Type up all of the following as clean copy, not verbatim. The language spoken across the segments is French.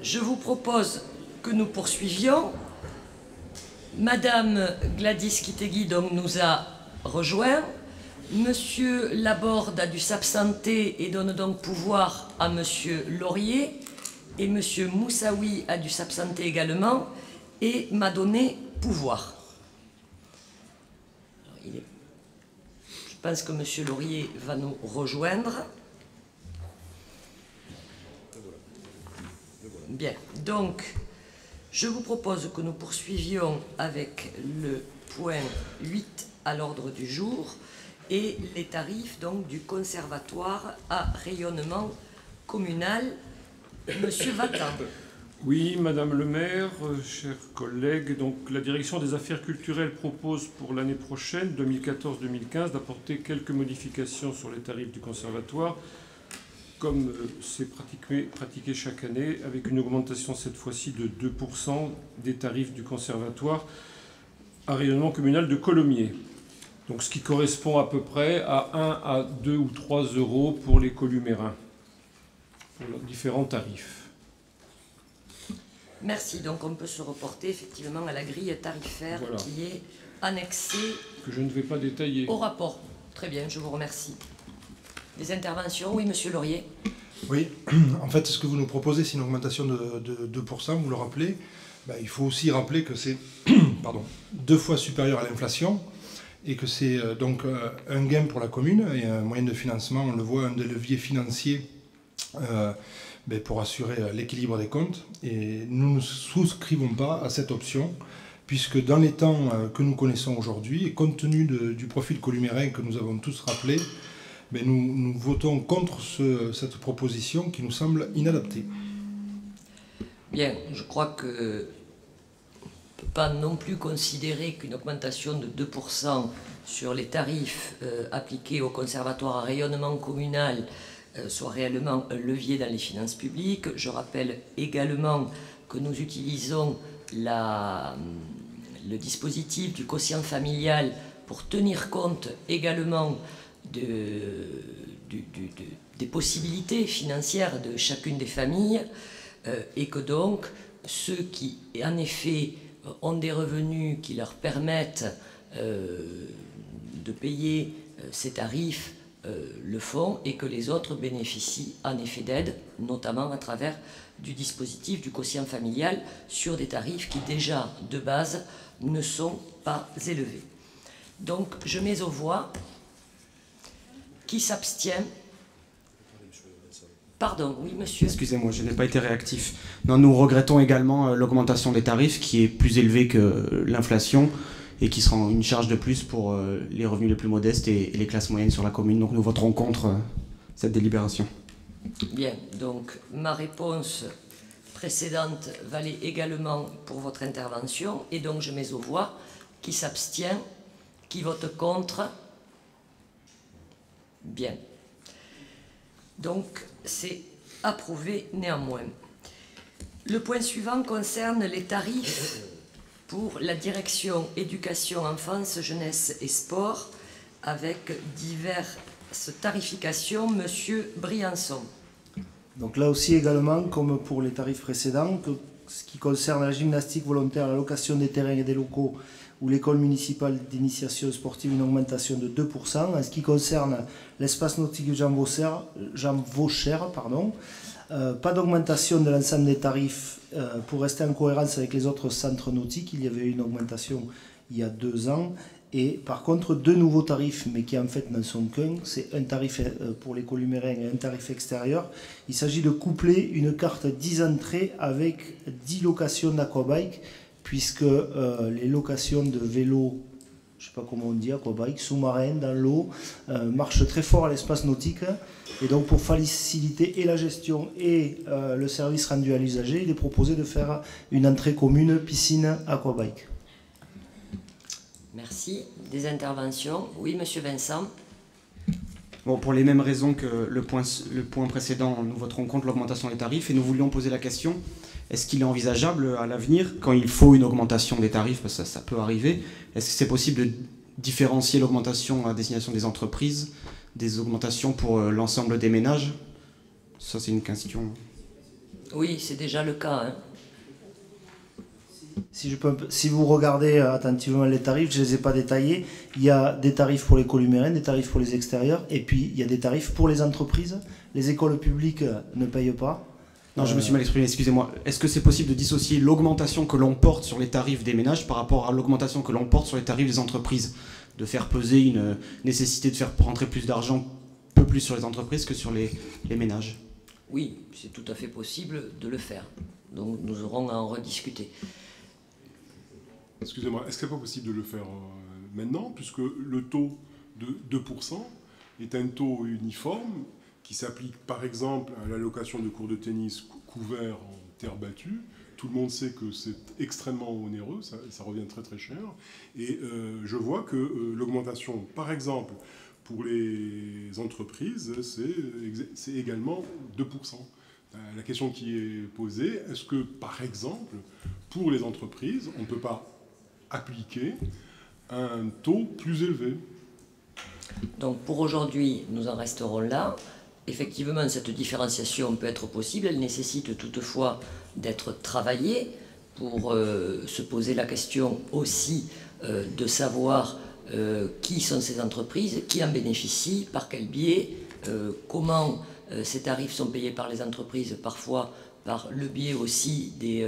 je vous propose que nous poursuivions. Madame Gladys Kitegui donc nous a rejoints. Monsieur Laborde a dû s'absenter et donne donc pouvoir à Monsieur Laurier. Et Monsieur Moussaoui a dû s'absenter également et m'a donné pouvoir. Je pense que Monsieur Laurier va nous rejoindre. Bien, donc je vous propose que nous poursuivions avec le point 8 à l'ordre du jour et les tarifs donc du conservatoire à rayonnement communal. Monsieur Vatan. Oui, Madame le maire, chers collègues, donc la direction des affaires culturelles propose pour l'année prochaine, 2014-2015, d'apporter quelques modifications sur les tarifs du conservatoire, comme c'est pratiqué chaque année, avec une augmentation cette fois-ci de 2% des tarifs du conservatoire à rayonnement communal de Colomiers. Donc ce qui correspond à peu près à 1 à 2 ou 3 euros pour les columérins, pour leurs différents tarifs. Merci. Donc on peut se reporter effectivement à la grille tarifaire qui est annexée que je ne vais pas détailler au rapport. Très bien, je vous remercie. Des interventions? Oui, Monsieur Laurier. Oui, en fait, ce que vous nous proposez, c'est une augmentation de 2%, vous le rappelez. Ben, il faut aussi rappeler que c'est 2 fois supérieur à l'inflation et que c'est donc un gain pour la commune et un moyen de financement, on le voit, un des leviers financiers pour assurer l'équilibre des comptes. Et nous ne souscrivons pas à cette option, puisque dans les temps que nous connaissons aujourd'hui, et compte tenu du profil columérin que nous avons tous rappelé, nous votons contre cette proposition qui nous semble inadaptée. Bien, je crois que on ne peut pas non plus considérer qu'une augmentation de 2% sur les tarifs appliqués au conservatoire à rayonnement communal soit réellement un levier dans les finances publiques. Je rappelle également que nous utilisons le dispositif du quotient familial pour tenir compte également des possibilités financières de chacune des familles et que donc ceux qui en effet ont des revenus qui leur permettent de payer ces tarifs le font et que les autres bénéficient en effet d'aide, notamment à travers du dispositif du quotient familial sur des tarifs qui déjà de base ne sont pas élevés. Donc je mets aux voix. Qui s'abstient? Pardon, oui, monsieur. Excusez-moi, je n'ai pas été réactif. Non, nous regrettons également l'augmentation des tarifs qui est plus élevée que l'inflation et qui sera une charge de plus pour les revenus les plus modestes et les classes moyennes sur la commune. Donc nous voterons contre cette délibération. Bien, donc ma réponse précédente valait également pour votre intervention et donc je mets aux voix. Qui s'abstient? Qui vote contre? Bien. Donc, c'est approuvé néanmoins. Le point suivant concerne les tarifs pour la direction éducation, enfance, jeunesse et sport avec diverses tarifications. Monsieur Briançon. Donc là aussi également, comme pour les tarifs précédents, ce qui concerne la gymnastique volontaire, la location des terrains et des locaux ou l'école municipale d'initiation sportive, une augmentation de 2%. En ce qui concerne l'espace nautique Jean Vaucher, pas d'augmentation de l'ensemble des tarifs pour rester en cohérence avec les autres centres nautiques. Il y avait eu une augmentation il y a 2 ans. Et par contre, 2 nouveaux tarifs, mais qui en fait n'en sont qu'un. C'est un tarif pour les columérins et un tarif extérieur. Il s'agit de coupler une carte 10 entrées avec 10 locations d'aquabike, puisque les locations de vélos, je ne sais pas comment on dit, aquabike, sous-marins, dans l'eau, marchent très fort à l'espace nautique. Et donc pour faciliter et la gestion et le service rendu à l'usager, il est proposé de faire une entrée commune piscine aquabike. Merci. Des interventions? Oui, monsieur Vincent. Bon, pour les mêmes raisons que le point précédent, nous voterons contre l'augmentation des tarifs et nous voulions poser la question: est-ce qu'il est envisageable à l'avenir, quand il faut une augmentation des tarifs, parce que ça peut arriver, est-ce que c'est possible de différencier l'augmentation à destination des entreprises, des augmentations pour l'ensemble des ménages? Ça, c'est une question. Oui, c'est déjà le cas. Hein. Si vous regardez attentivement les tarifs, je ne les ai pas détaillés. Il y a des tarifs pour les columérins, des tarifs pour les extérieurs, et puis il y a des tarifs pour les entreprises. Les écoles publiques ne payent pas. Non, je me suis mal exprimé, excusez-moi. Est-ce que c'est possible de dissocier l'augmentation que l'on porte sur les tarifs des ménages par rapport à l'augmentation que l'on porte sur les tarifs des entreprises? De faire peser une nécessité de faire rentrer plus d'argent, un peu plus sur les entreprises que sur les ménages? Oui, c'est tout à fait possible de le faire. Donc nous aurons à en rediscuter. Excusez-moi, est-ce qu'il n'est pas possible de le faire maintenant, puisque le taux de 2% est un taux uniforme qui s'applique par exemple à l'allocation de cours de tennis couvert en terre battue. Tout le monde sait que c'est extrêmement onéreux, ça revient très très cher. Et je vois que l'augmentation, par exemple, pour les entreprises, c'est également 2%. La question qui est posée, est-ce que, par exemple, pour les entreprises, on ne peut pas appliquer un taux plus élevé? Donc pour aujourd'hui, nous en resterons là. Effectivement, cette différenciation peut être possible. Elle nécessite toutefois d'être travaillée pour se poser la question aussi de savoir qui sont ces entreprises, qui en bénéficient, par quel biais, comment ces tarifs sont payés par les entreprises, parfois par le biais aussi des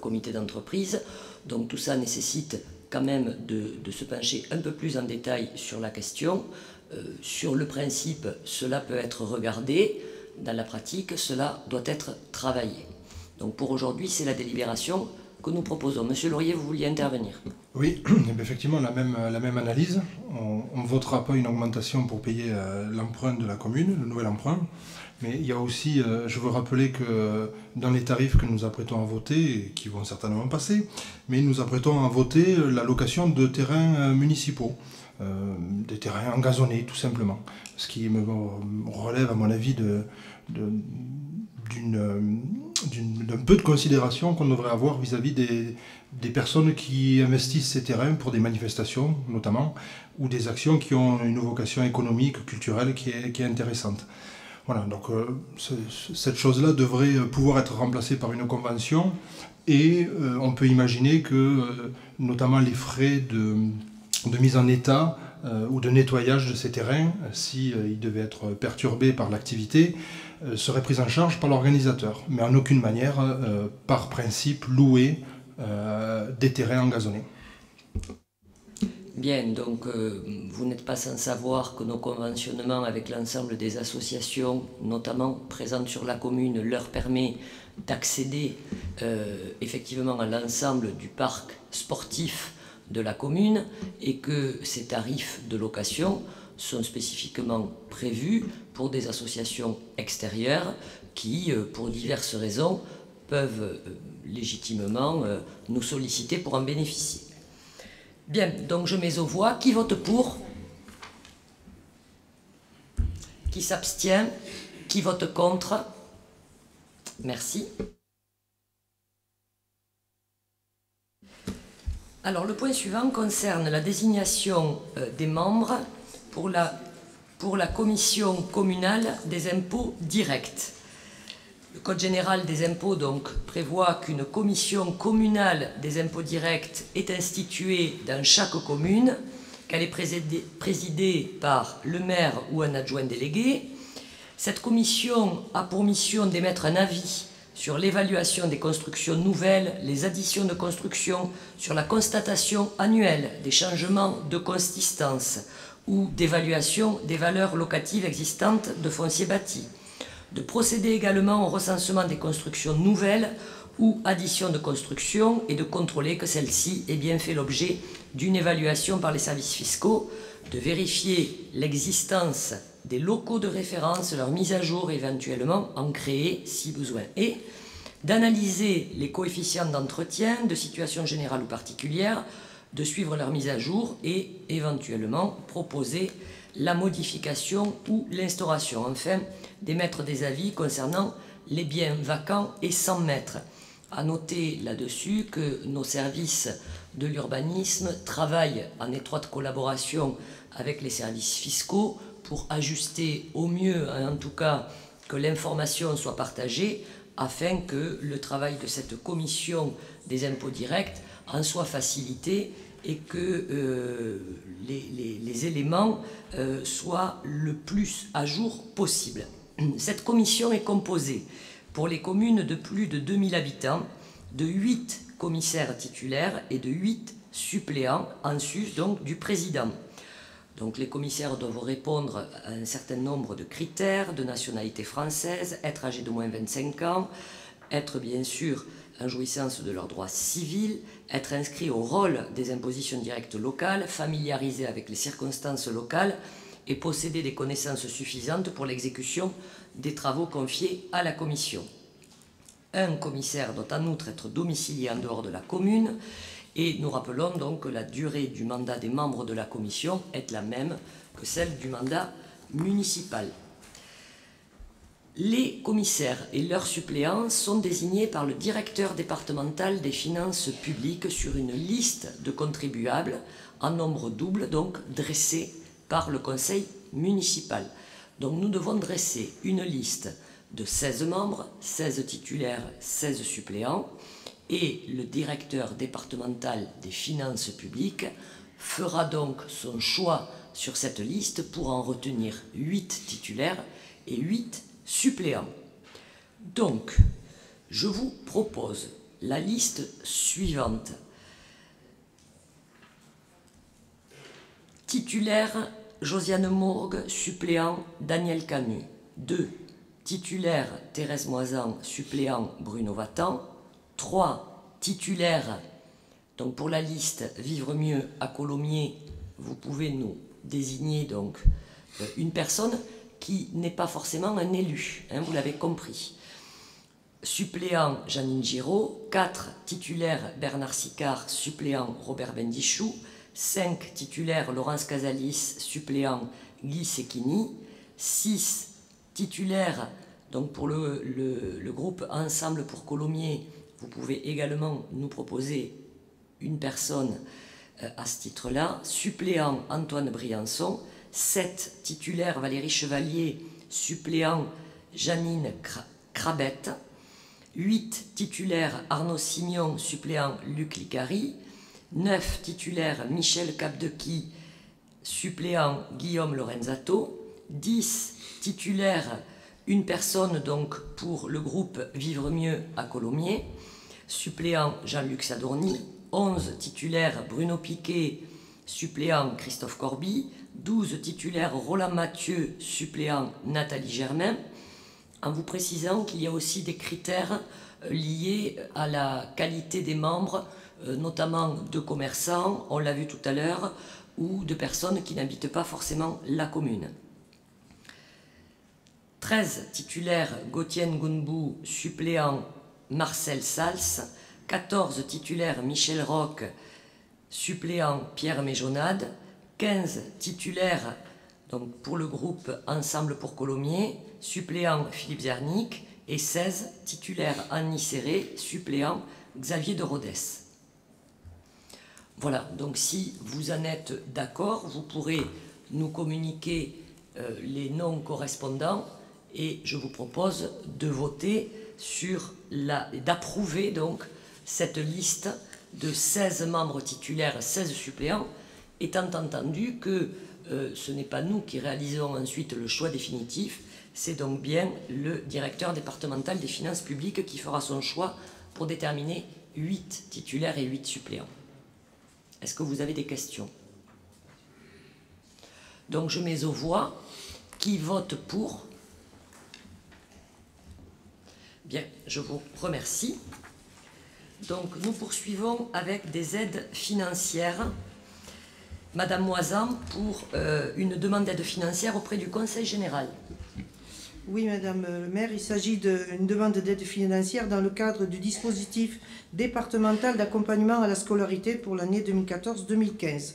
comités d'entreprise. Donc tout ça nécessite quand même de se pencher un peu plus en détail sur la question. Sur le principe, cela peut être regardé. Dans la pratique, cela doit être travaillé. Donc pour aujourd'hui, c'est la délibération que nous proposons. Monsieur Laurier, vous vouliez intervenir? Oui, effectivement, la même analyse. On ne votera pas une augmentation pour payer l'emprunt de la commune, le nouvel emprunt. Mais il y a aussi, je veux rappeler que dans les tarifs que nous apprêtons à voter, et qui vont certainement passer, mais nous apprêtons à voter la location de terrains municipaux, des terrains engazonnés tout simplement. Ce qui me relève à mon avis d'un peu de considération qu'on devrait avoir vis-à-vis des personnes qui investissent ces terrains pour des manifestations notamment, ou des actions qui ont une vocation économique, culturelle qui est intéressante. Voilà, donc cette chose-là devrait pouvoir être remplacée par une convention et on peut imaginer que notamment les frais de mise en état ou de nettoyage de ces terrains, s'ils devaient être perturbés par l'activité, seraient pris en charge par l'organisateur, mais en aucune manière, par principe, louer des terrains engazonnés. Bien, donc vous n'êtes pas sans savoir que nos conventionnements avec l'ensemble des associations, notamment présentes sur la commune, leur permet d'accéder effectivement à l'ensemble du parc sportif de la commune et que ces tarifs de location sont spécifiquement prévus pour des associations extérieures qui, pour diverses raisons, peuvent légitimement nous solliciter pour en bénéficier. Bien, donc je mets aux voix. Qui vote pour? Qui s'abstient? Qui vote contre? Merci. Alors, le point suivant concerne la désignation des membres pour la commission communale des impôts directs. Le Code général des impôts donc, prévoit qu'une commission communale des impôts directs est instituée dans chaque commune, qu'elle est présidée par le maire ou un adjoint délégué. Cette commission a pour mission d'émettre un avis sur l'évaluation des constructions nouvelles, les additions de constructions, sur la constatation annuelle des changements de consistance ou d'évaluation des valeurs locatives existantes de foncier bâti, de procéder également au recensement des constructions nouvelles ou additions de constructions et de contrôler que celle-ci ait bien fait l'objet d'une évaluation par les services fiscaux, de vérifier l'existence des locaux de référence, leur mise à jour et éventuellement en créer si besoin est, d'analyser les coefficients d'entretien, de situation générale ou particulière, de suivre leur mise à jour et éventuellement proposer la modification ou l'instauration, enfin d'émettre des avis concernant les biens vacants et sans maître. À noter là-dessus que nos services de l'urbanisme travaillent en étroite collaboration avec les services fiscaux pour ajuster au mieux, en tout cas que l'information soit partagée afin que le travail de cette commission des impôts directs en soit facilité et que les éléments soient le plus à jour possible. Cette commission est composée, pour les communes de plus de 2000 habitants, de 8 commissaires titulaires et de 8 suppléants, en sus donc du président. Donc les commissaires doivent répondre à un certain nombre de critères, de nationalité française, être âgés d'au moins 25 ans, être bien sûr en jouissance de leurs droits civils, être inscrits au rôle des impositions directes locales, familiarisés avec les circonstances locales et posséder des connaissances suffisantes pour l'exécution des travaux confiés à la commission. Un commissaire doit en outre être domicilié en dehors de la commune et nous rappelons donc que la durée du mandat des membres de la commission est la même que celle du mandat municipal. Les commissaires et leurs suppléants sont désignés par le directeur départemental des finances publiques sur une liste de contribuables en nombre double, donc dressée par le conseil municipal. Donc nous devons dresser une liste de 16 membres, 16 titulaires, 16 suppléants, et le directeur départemental des finances publiques fera donc son choix sur cette liste pour en retenir 8 titulaires et 8 suppléants. Donc, je vous propose la liste suivante. Titulaire, Josiane Mourgue, suppléant, Daniel Camus. 2. Titulaire, Thérèse Moisan, suppléant, Bruno Vatan. 3. Titulaire, donc pour la liste Vivre mieux à Colomiers, vous pouvez nous désigner donc une personne qui n'est pas forcément un élu, hein, vous l'avez compris. Suppléant, Janine Giraud. 4. Titulaire, Bernard Sicard, suppléant, Robert Bendichou. 5. Titulaire, Laurence Casalis, suppléant, Guy Secchini. 6. Titulaire, donc pour le groupe Ensemble pour Colomiers, vous pouvez également nous proposer une personne à ce titre-là. Suppléant, Antoine Briançon. 7. Titulaire, Valérie Chevalier, suppléant, Janine Crabette. 8. Titulaire, Arnaud Signon, suppléant, Luc Licari. 9. Titulaire, Michel Capdequi, suppléant, Guillaume Lorenzato. 10. Titulaire, une personne donc pour le groupe Vivre mieux à Colomiers, suppléant, Jean-Luc Sadorni. 11. Titulaire, Bruno Piquet, suppléant, Christophe Corby. 12. Titulaire, Roland Mathieu, suppléant, Nathalie Germain, en vous précisant qu'il y a aussi des critères liés à la qualité des membres, notamment de commerçants, on l'a vu tout à l'heure, ou de personnes qui n'habitent pas forcément la commune. 13. Titulaire, Gauthier Ngounbou, suppléant, Marcel Sals. 14. Titulaire, Michel Roch, suppléant, Pierre Méjonade. 15. Titulaire, donc pour le groupe Ensemble pour Colomiers, suppléant, Philippe Zernick. Et 16. Titulaire, Annie Serré, suppléant, Xavier de Rodès. Voilà, donc si vous en êtes d'accord, vous pourrez nous communiquer les noms correspondants et je vous propose de voter sur d'approuver donc cette liste de 16 membres titulaires, 16 suppléants, étant entendu que ce n'est pas nous qui réalisons ensuite le choix définitif, c'est donc bien le directeur départemental des finances publiques qui fera son choix pour déterminer 8 titulaires et 8 suppléants. Est-ce que vous avez des questions? Donc je mets aux voix. Qui vote pour? Bien, je vous remercie. Donc nous poursuivons avec des aides financières. Madame Moisan, pour une demande d'aide financière auprès du Conseil général. Oui, Madame le maire, il s'agit d'une demande d'aide financière dans le cadre du dispositif départemental d'accompagnement à la scolarité pour l'année 2014-2015.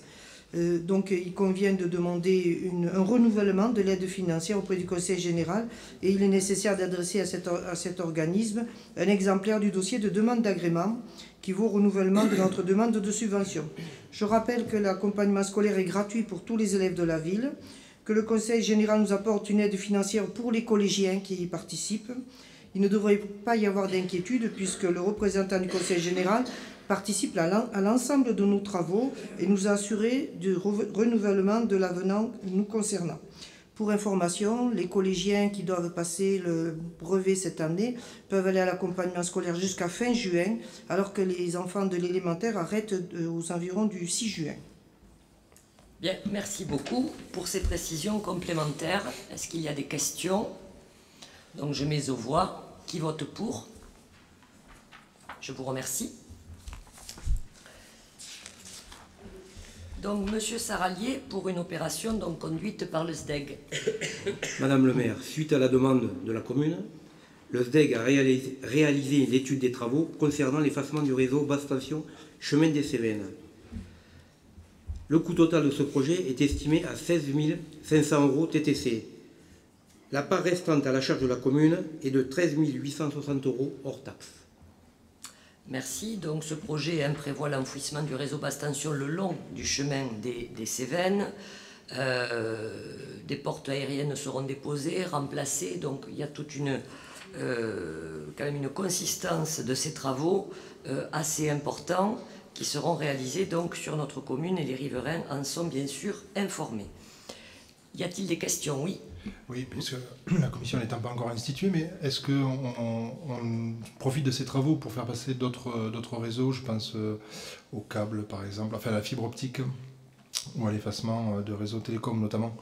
Donc il convient de demander un renouvellement de l'aide financière auprès du Conseil général et il est nécessaire d'adresser à cet organisme un exemplaire du dossier de demande d'agrément qui vaut renouvellement de notre demande de subvention. Je rappelle que l'accompagnement scolaire est gratuit pour tous les élèves de la ville, que le Conseil général nous apporte une aide financière pour les collégiens qui y participent. Il ne devrait pas y avoir d'inquiétude puisque le représentant du Conseil général participe à l'ensemble de nos travaux et nous a assuré du renouvellement de l'avenant nous concernant. Pour information, les collégiens qui doivent passer le brevet cette année peuvent aller à l'accompagnement scolaire jusqu'à fin juin, alors que les enfants de l'élémentaire arrêtent aux environs du 6 juin. Bien, merci beaucoup pour ces précisions complémentaires. Est-ce qu'il y a des questions? Donc je mets aux voix. Qui vote pour? Je vous remercie. Donc, Monsieur Saralier, pour une opération donc conduite par le SDEG. Madame le maire, suite à la demande de la commune, le SDEG a réalisé l'étude des travaux concernant l'effacement du réseau basse tension chemin des Cévennes. Le coût total de ce projet est estimé à 16 500 € TTC. La part restante à la charge de la commune est de 13 860 € hors taxe. Merci. Donc ce projet prévoit l'enfouissement du réseau basse tension le long du chemin des Cévennes. Des portes aériennes seront déposées, remplacées. Donc il y a toute quand même une consistance de ces travaux assez importants qui seront réalisés donc sur notre commune et les riverains en sont bien sûr informés. Y a-t-il des questions? Oui. Oui, puisque la commission n'étant pas encore instituée, mais est-ce qu'on profite de ces travaux pour faire passer d'autres réseaux? Je pense au câble, par exemple, enfin à la fibre optique ou à l'effacement de réseaux télécoms notamment.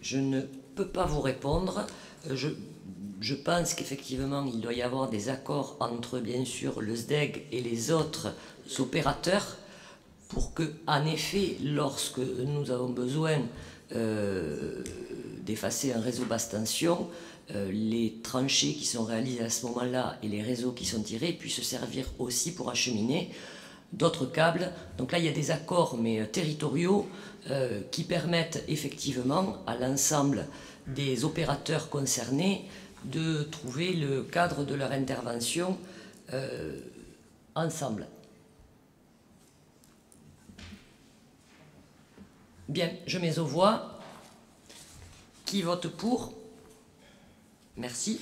Je ne peux pas vous répondre. Je pense qu'effectivement, il doit y avoir des accords entre, bien sûr, le SDEG et les autres opérateurs pour que, en effet, lorsque nous avons besoin d'effacer un réseau basse tension, les tranchées qui sont réalisées à ce moment-là et les réseaux qui sont tirés puissent servir aussi pour acheminer d'autres câbles. Donc là, il y a des accords, mais territoriaux, qui permettent effectivement à l'ensemble des opérateurs concernés de trouver le cadre de leur intervention ensemble. Bien, je mets aux voix. Qui vote pour? Merci.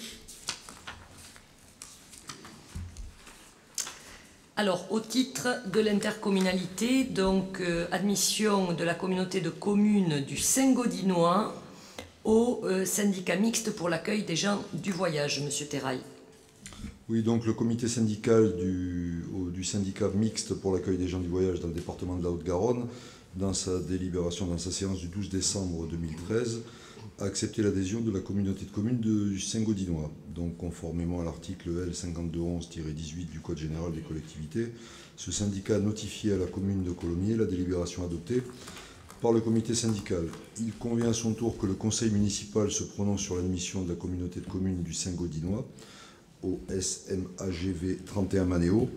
Alors, au titre de l'intercommunalité, donc admission de la communauté de communes du Saint-Gaudinois au syndicat mixte pour l'accueil des gens du voyage, Monsieur Terrail. Oui, donc le comité syndical du syndicat mixte pour l'accueil des gens du voyage dans le département de la Haute-Garonne, dans sa délibération, dans sa séance du 12 décembre 2013, a accepté l'adhésion de la communauté de communes du Saint-Gaudinois. Donc, conformément à l'article L5211-18 du Code général des collectivités, ce syndicat a notifié à la commune de Colomiers la délibération adoptée par le comité syndical. Il convient à son tour que le conseil municipal se prononce sur l'admission de la communauté de communes du Saint-Gaudinois au SMAGV 31 Manéo.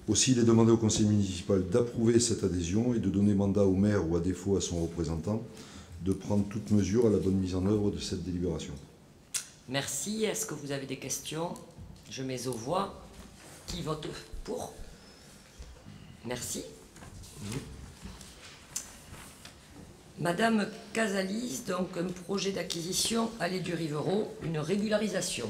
Aussi, il est demandé au conseil municipal d'approuver cette adhésion et de donner mandat au maire ou à défaut à son représentant de prendre toute mesure à la bonne mise en œuvre de cette délibération. Merci. Est-ce que vous avez des questions? Je mets aux voix. Qui vote pour? Merci. Madame Casalis, donc un projet d'acquisition allée du Rivero, une régularisation.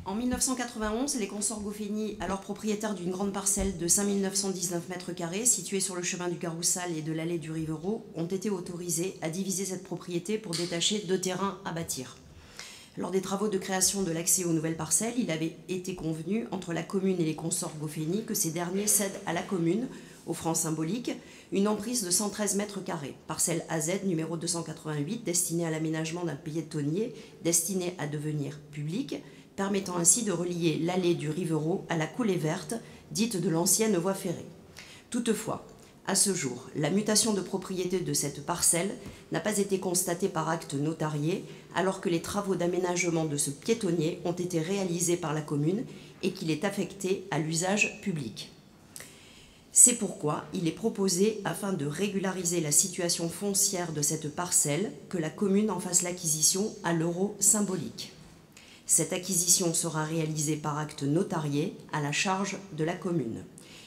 En 1991, les consorts Goffeny, alors propriétaires d'une grande parcelle de 5 919 m² située sur le chemin du Caroussal et de l'allée du Rivero, ont été autorisés à diviser cette propriété pour détacher 2 terrains à bâtir. Lors des travaux de création de l'accès aux nouvelles parcelles, il avait été convenu entre la commune et les consorts Goffeny que ces derniers cèdent à la commune, au franc symbolique, une emprise de 113 m², parcelle AZ numéro 288, destinée à l'aménagement d'un piétonnier destiné à devenir public, permettant ainsi de relier l'allée du Rivero à la coulée verte, dite de l'ancienne voie ferrée. Toutefois, à ce jour, la mutation de propriété de cette parcelle n'a pas été constatée par acte notarié, alors que les travaux d'aménagement de ce piétonnier ont été réalisés par la commune et qu'il est affecté à l'usage public. C'est pourquoi il est proposé, afin de régulariser la situation foncière de cette parcelle, que la commune en fasse l'acquisition à l'euro symbolique. Cette acquisition sera réalisée par acte notarié à la charge de la commune.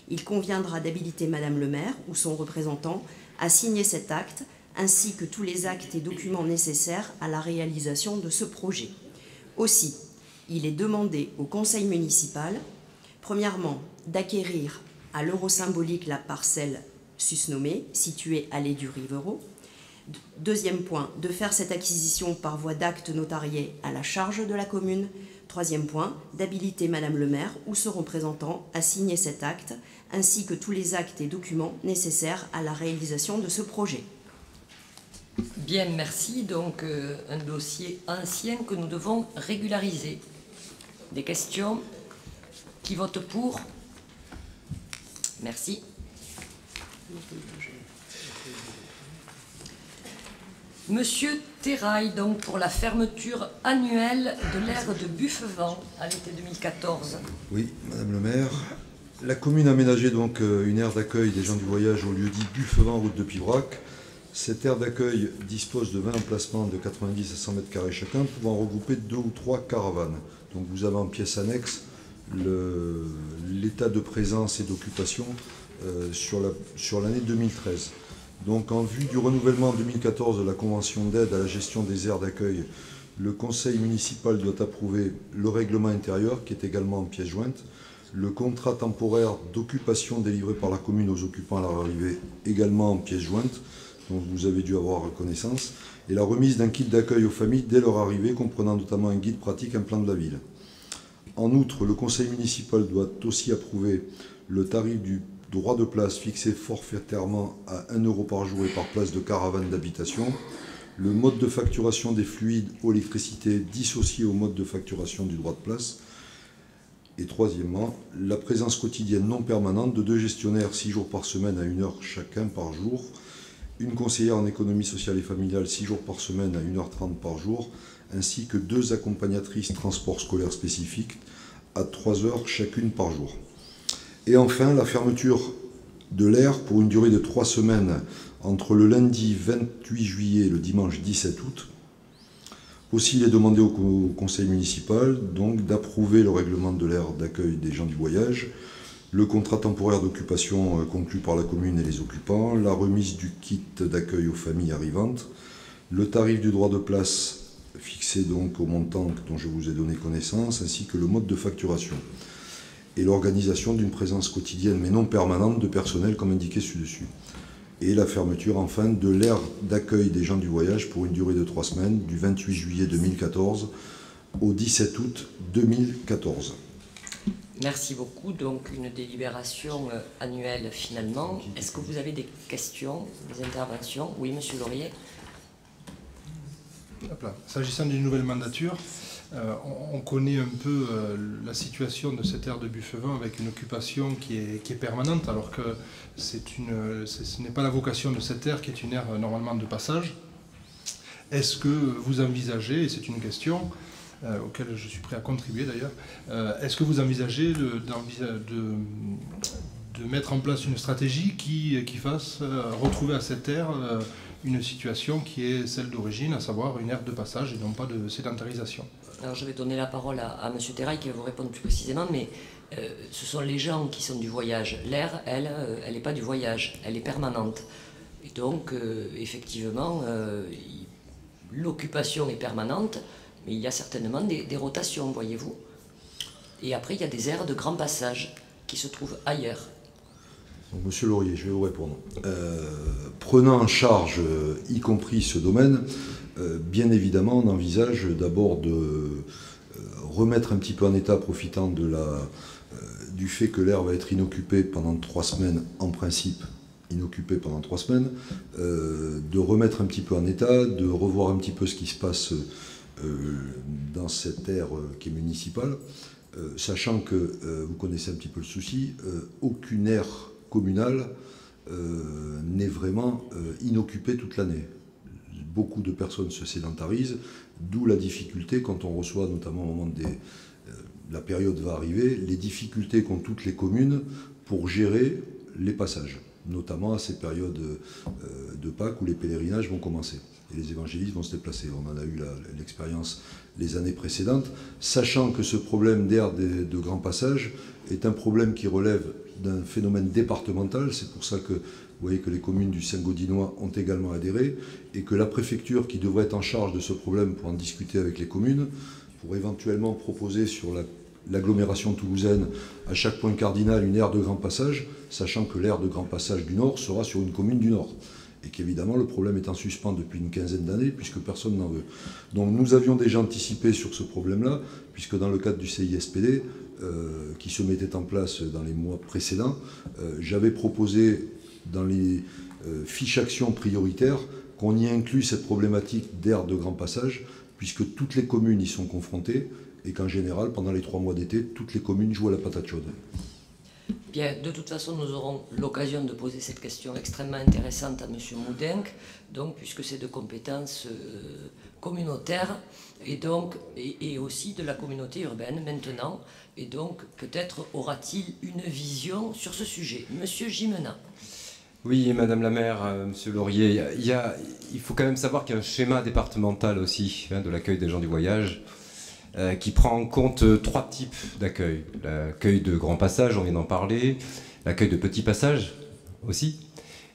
Il conviendra d'habiliter Madame le maire ou son représentant à signer cet acte, ainsi que tous les actes et documents nécessaires à la réalisation de ce projet. Aussi, il est demandé au conseil municipal, premièrement, d'acquérir à l'euro symbolique la parcelle susnommée, située allée du Rivero. Deuxième point, de faire cette acquisition par voie d'acte notarié à la charge de la commune. Troisième point, d'habiliter Madame le maire ou son représentant à signer cet acte, ainsi que tous les actes et documents nécessaires à la réalisation de ce projet. Bien, merci. Donc, un dossier ancien que nous devons régulariser. Des questions? Qui vote pour? Merci. Monsieur Terrail, donc pour la fermeture annuelle de l'aire de Buffevent à l'été 2014. Oui, Madame le maire. La commune a aménagé donc une aire d'accueil des gens du voyage au lieu dit Buffevent, route de Pibrac. Cette aire d'accueil dispose de 20 emplacements de 90 à 100 mètres carrés chacun, pouvant regrouper 2 ou 3 caravanes. Donc vous avez en pièce annexe l'état de présence et d'occupation sur l'année 2013. Donc en vue du renouvellement en 2014 de la convention d'aide à la gestion des aires d'accueil, le conseil municipal doit approuver le règlement intérieur qui est également en pièce jointe, le contrat temporaire d'occupation délivré par la commune aux occupants à leur arrivée également en pièce jointe, dont vous avez dû avoir connaissance, et la remise d'un kit d'accueil aux familles dès leur arrivée, comprenant notamment un guide pratique, un plan de la ville. En outre, le conseil municipal doit aussi approuver le tarif du droit de place fixé forfaitairement à 1 € par jour et par place de caravane d'habitation, le mode de facturation des fluides ou électricité dissocié au mode de facturation du droit de place, et troisièmement, la présence quotidienne non permanente de 2 gestionnaires 6 jours par semaine à 1 heure chacun par jour, une conseillère en économie sociale et familiale 6 jours par semaine à 1h30 par jour, ainsi que 2 accompagnatrices transport scolaire spécifiques à 3 heures chacune par jour. Et enfin, la fermeture de l'aire pour une durée de 3 semaines entre le lundi 28 juillet et le dimanche 17 août. Aussi, il est demandé au conseil municipal donc d'approuver le règlement de l'aire d'accueil des gens du voyage, le contrat temporaire d'occupation conclu par la commune et les occupants, la remise du kit d'accueil aux familles arrivantes, le tarif du droit de place fixé donc au montant dont je vous ai donné connaissance, ainsi que le mode de facturation, et l'organisation d'une présence quotidienne mais non permanente de personnel comme indiqué ci-dessus. Et la fermeture enfin de l'aire d'accueil des gens du voyage pour une durée de 3 semaines, du 28 juillet 2014 au 17 août 2014. Merci beaucoup. Donc une délibération annuelle finalement. Est-ce que vous avez des questions, des interventions? Oui, monsieur Laurier. S'agissant d'une nouvelle mandature, on connaît un peu la situation de cette aire de Buffevent avec une occupation qui est permanente, alors que ce n'est pas la vocation de cette aire qui est une aire normalement de passage. Est-ce que vous envisagez, et c'est une question auquel je suis prêt à contribuer d'ailleurs, est-ce que vous envisagez de mettre en place une stratégie qui fasse retrouver à cette aire une situation qui est celle d'origine, à savoir une aire de passage et non pas de sédentarisation? Alors je vais donner la parole à monsieur Terrail qui va vous répondre plus précisément, mais ce sont les gens qui sont du voyage. L'aire, elle n'est pas du voyage, elle est permanente. Et donc, effectivement, l'occupation est permanente, mais il y a certainement des rotations, voyez-vous. Et après, il y a des aires de grand passage qui se trouvent ailleurs. Donc, monsieur Laurier, je vais vous répondre. Prenant en charge, y compris ce domaine, bien évidemment, on envisage d'abord de remettre un petit peu en état, profitant du fait que l'aire va être inoccupée pendant 3 semaines, en principe inoccupée pendant 3 semaines, de remettre un petit peu en état, de revoir un petit peu ce qui se passe dans cette aire qui est municipale, sachant que, vous connaissez un petit peu le souci, aucune aire communale n'est vraiment inoccupée toute l'année. Beaucoup de personnes se sédentarisent, d'où la difficulté quand on reçoit, notamment au moment de la période va arriver, les difficultés qu'ont toutes les communes pour gérer les passages. notamment à ces périodes de Pâques où les pèlerinages vont commencer et les évangélistes vont se déplacer. On en a eu l'expérience les années précédentes, sachant que ce problème d'aire de grand passage est un problème qui relève d'un phénomène départemental. C'est pour ça que vous voyez que les communes du Saint-Gaudinois ont également adhéré et que la préfecture, qui devrait être en charge de ce problème pour en discuter avec les communes, pour éventuellement proposer sur l'agglomération toulousaine à chaque point cardinal une aire de grand passage, sachant que l'aire de grand passage du Nord sera sur une commune du Nord. Et qu'évidemment le problème est en suspens depuis une quinzaine d'années puisque personne n'en veut. Donc nous avions déjà anticipé sur ce problème-là, puisque dans le cadre du CISPD, qui se mettait en place dans les mois précédents, j'avais proposé dans les fiches actions prioritaires qu'on y inclue cette problématique d'aire de grand passage, puisque toutes les communes y sont confrontées, et qu'en général, pendant les 3 mois d'été, toutes les communes jouent à la patate chaude. Bien, de toute façon, nous aurons l'occasion de poser cette question extrêmement intéressante à M. Moudenc, donc, puisque c'est de compétences communautaires et aussi de la communauté urbaine maintenant. Et donc, peut-être aura-t-il une vision sur ce sujet. Monsieur Gimena. Oui, Madame la maire, Monsieur Laurier, il faut quand même savoir qu'il y a un schéma départemental aussi de l'accueil des gens du voyage qui prend en compte 3 types d'accueil. L'accueil de grand passage, on vient d'en parler, l'accueil de petit passage aussi,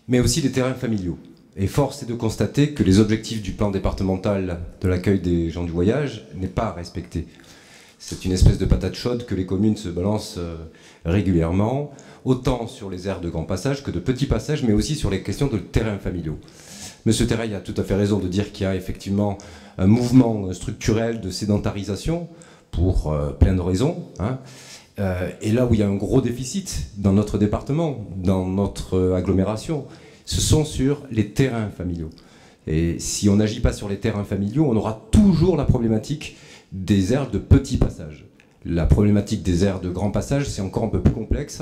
mais aussi les terrains familiaux. Et force est de constater que les objectifs du plan départemental de l'accueil des gens du voyage n'est pas respecté. C'est une espèce de patate chaude que les communes se balancent régulièrement, autant sur les aires de grand passage que de petits passages, mais aussi sur les questions de terrains familiaux. Monsieur Terreil a tout à fait raison de dire qu'il y a effectivement un mouvement structurel de sédentarisation pour plein de raisons. Et là où il y a un gros déficit dans notre département, dans notre agglomération, ce sont sur les terrains familiaux. Et si on n'agit pas sur les terrains familiaux, on aura toujours la problématique des aires de petits passages. La problématique des aires de grand passage, c'est encore un peu plus complexe,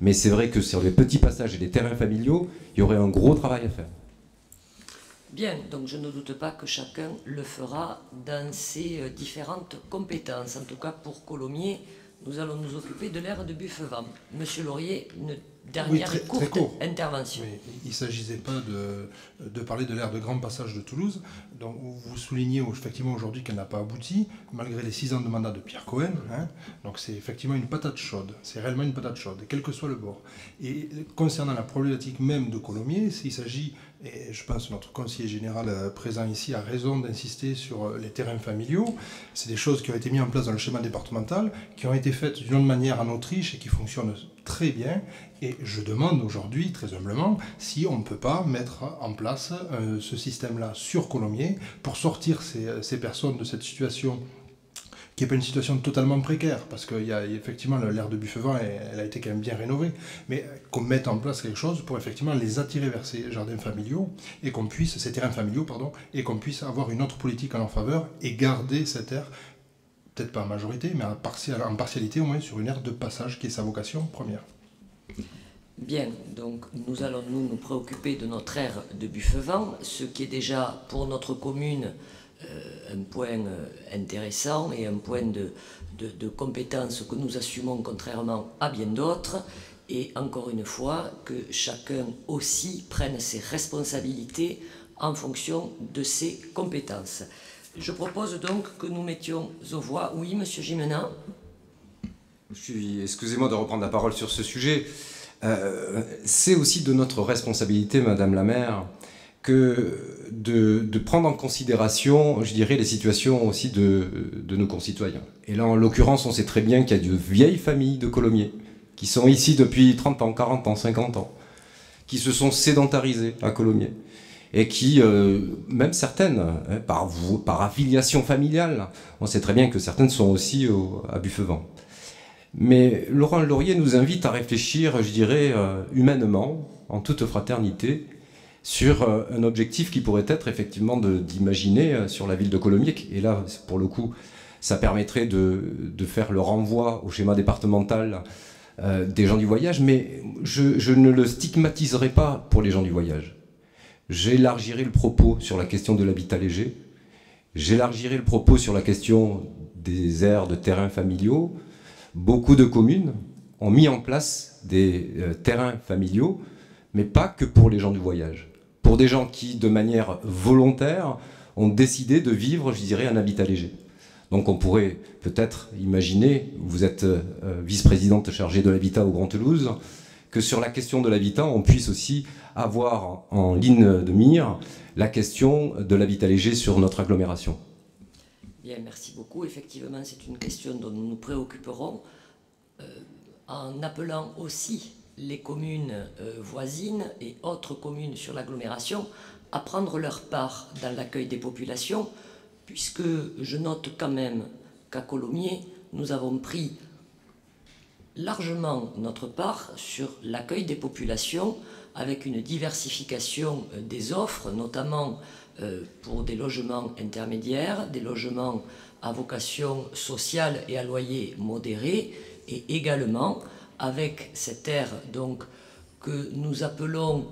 mais c'est vrai que sur les petits passages et les terrains familiaux, il y aurait un gros travail à faire. Bien, donc je ne doute pas que chacun le fera dans ses différentes compétences. En tout cas, pour Colomiers, nous allons nous occuper de l'aire de Buffevent. Monsieur Laurier, une dernière courte intervention. Mais il ne s'agissait pas de parler de l'aire de grand passage de Toulouse. Donc vous soulignez effectivement aujourd'hui qu'elle n'a pas abouti, malgré les 6 ans de mandat de Pierre Cohen. Donc c'est effectivement une patate chaude. C'est réellement une patate chaude, quel que soit le bord. Et concernant la problématique même de Colomiers, il s'agit, et je pense que notre conseiller général présent ici a raison d'insister sur les terrains familiaux. C'est des choses qui ont été mises en place dans le schéma départemental, qui ont été faites d'une autre manière en Autriche et qui fonctionnent très bien. Et je demande aujourd'hui, très humblement, si on ne peut pas mettre en place ce système-là sur Colomiers pour sortir ces personnes de cette situation qui n'est pas une situation totalement précaire, parce qu'il y a effectivement l'aire de Buffevent, elle a été quand même bien rénovée, mais qu'on mette en place quelque chose pour effectivement les attirer vers ces jardins familiaux, et qu'on puisse, ces terrains familiaux, pardon, et qu'on puisse avoir une autre politique en leur faveur, et garder cette aire, peut-être pas en majorité, mais en partialité au moins sur une aire de passage qui est sa vocation première. Bien, donc nous allons nous préoccuper de notre aire de Buffevent, ce qui est déjà pour notre commune un point intéressant et un point de compétence que nous assumons contrairement à bien d'autres, et encore une fois que chacun aussi prenne ses responsabilités en fonction de ses compétences. Je propose donc que nous mettions aux voix. Oui, monsieur Gimena. Excusez-moi de reprendre la parole sur ce sujet. C'est aussi de notre responsabilité, Madame la maire, que de prendre en considération, je dirais, les situations aussi de nos concitoyens. Et là, en l'occurrence, on sait très bien qu'il y a de vieilles familles de Colomiers qui sont ici depuis 30 ans, 40 ans, 50 ans, qui se sont sédentarisées à Colomiers, et qui, même certaines, par affiliation familiale, on sait très bien que certaines sont aussi à Buffevent. Mais Laurent Laurier nous invite à réfléchir, je dirais, humainement, en toute fraternité, sur un objectif qui pourrait être effectivement d'imaginer sur la ville de Colomiers. Et là, pour le coup, ça permettrait de faire le renvoi au schéma départemental des gens du voyage, mais je ne le stigmatiserai pas pour les gens du voyage. J'élargirai le propos sur la question de l'habitat léger, j'élargirai le propos sur la question des aires de terrains familiaux. Beaucoup de communes ont mis en place des terrains familiaux, mais pas que pour les gens du voyage. Pour des gens qui, de manière volontaire, ont décidé de vivre, je dirais, un habitat léger. Donc on pourrait peut-être imaginer, vous êtes vice-présidente chargée de l'habitat au Grand Toulouse, que sur la question de l'habitat, on puisse aussi avoir en ligne de mire la question de l'habitat léger sur notre agglomération. Bien, merci beaucoup. Effectivement, c'est une question dont nous nous préoccuperons en appelant aussi les communes voisines et autres communes sur l'agglomération à prendre leur part dans l'accueil des populations, puisque je note quand même qu'à Colomiers, nous avons pris largement notre part sur l'accueil des populations avec une diversification des offres, notamment pour des logements intermédiaires, des logements à vocation sociale et à loyer modéré, et également avec cette ère donc, que nous appelons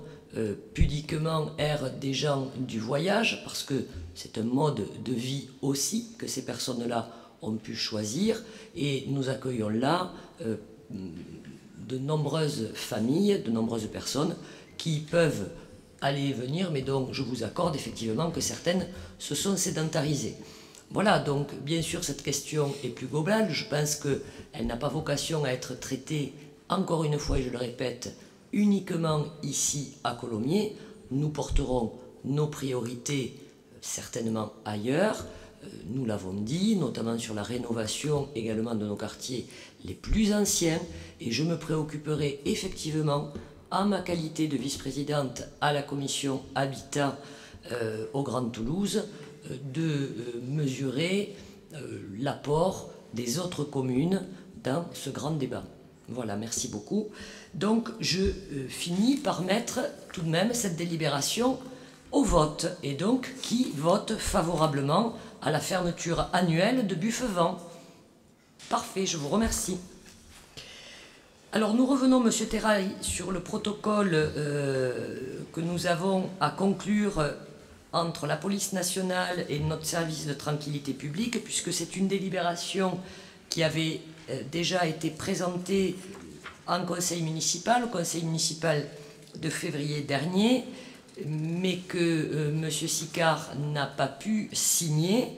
pudiquement ère des gens du voyage, parce que c'est un mode de vie aussi que ces personnes-là ont pu choisir, et nous accueillons là de nombreuses familles, de nombreuses personnes qui peuvent aller et venir, mais donc je vous accorde effectivement que certaines se sont sédentarisées. Voilà, donc bien sûr cette question est plus globale, je pense qu'elle n'a pas vocation à être traitée, encore une fois et je le répète, uniquement ici à Colomiers. Nous porterons nos priorités certainement ailleurs, nous l'avons dit, notamment sur la rénovation également de nos quartiers les plus anciens, et je me préoccuperai effectivement, en ma qualité de vice-présidente à la commission Habitat au Grand Toulouse, de mesurer l'apport des autres communes dans ce grand débat. Voilà, merci beaucoup. Donc je finis par mettre tout de même cette délibération au vote, et donc qui vote favorablement à la fermeture annuelle de Buffevent. Parfait, je vous remercie. Alors nous revenons, Monsieur Terrail, sur le protocole que nous avons à conclure entre la police nationale et notre service de tranquillité publique, puisque c'est une délibération qui avait déjà été présentée en conseil municipal, au conseil municipal de février dernier, mais que M. Sicard n'a pas pu signer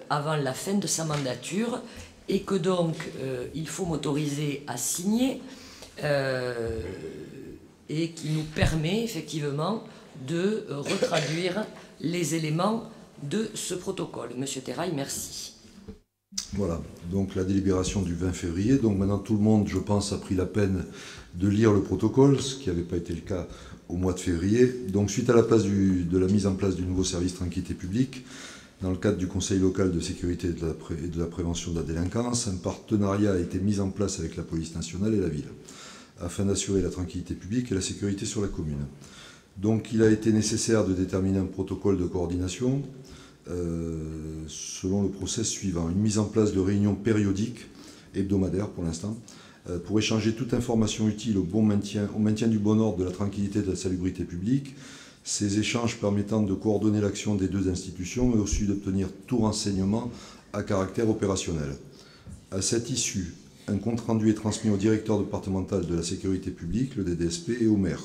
avant la fin de sa mandature, et que donc il faut m'autoriser à signer, et qui nous permet effectivement de retraduire les éléments de ce protocole. Monsieur Terrail, merci. Voilà, donc la délibération du 20 février. Donc maintenant tout le monde, je pense, a pris la peine de lire le protocole, ce qui n'avait pas été le cas au mois de février. Donc suite à de la mise en place du nouveau service tranquillité publique, dans le cadre du Conseil local de sécurité et de la prévention de la délinquance, un partenariat a été mis en place avec la police nationale et la ville, afin d'assurer la tranquillité publique et la sécurité sur la commune. Donc il a été nécessaire de déterminer un protocole de coordination selon le process suivant. Une mise en place de réunions périodiques, hebdomadaires pour l'instant, pour échanger toute information utile au maintien du bon ordre, de la tranquillité et de la salubrité publique. Ces échanges permettant de coordonner l'action des deux institutions, mais aussi d'obtenir tout renseignement à caractère opérationnel. À cette issue, un compte-rendu est transmis au directeur départemental de la sécurité publique, le DDSP, et au maire.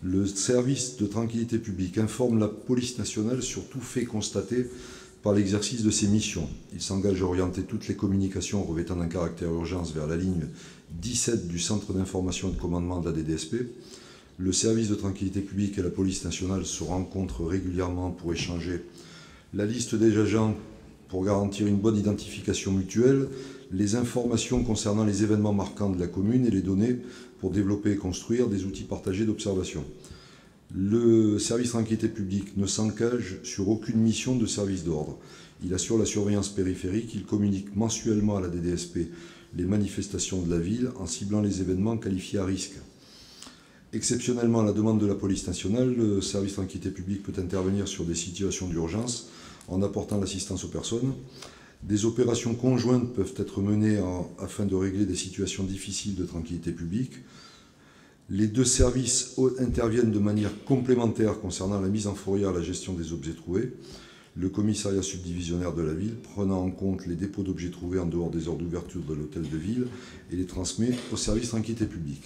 Le service de tranquillité publique informe la police nationale sur tout fait constaté par l'exercice de ses missions. Il s'engage à orienter toutes les communications revêtant d'un caractère urgence vers la ligne 17 du centre d'information et de commandement de la DDSP. Le service de tranquillité publique et la police nationale se rencontrent régulièrement pour échanger la liste des agents pour garantir une bonne identification mutuelle, les informations concernant les événements marquants de la commune et les données pour développer et construire des outils partagés d'observation. Le service tranquillité publique ne s'engage sur aucune mission de service d'ordre. Il assure la surveillance périphérique, il communique mensuellement à la DDSP les manifestations de la ville en ciblant les événements qualifiés à risque. Exceptionnellement, à la demande de la police nationale, le service tranquillité publique peut intervenir sur des situations d'urgence en apportant l'assistance aux personnes. Des opérations conjointes peuvent être menées afin de régler des situations difficiles de tranquillité publique. Les deux services interviennent de manière complémentaire concernant la mise en fourrière et la gestion des objets trouvés. Le commissariat subdivisionnaire de la ville, prenant en compte les dépôts d'objets trouvés en dehors des heures d'ouverture de l'hôtel de ville, et les transmet au service tranquillité publique.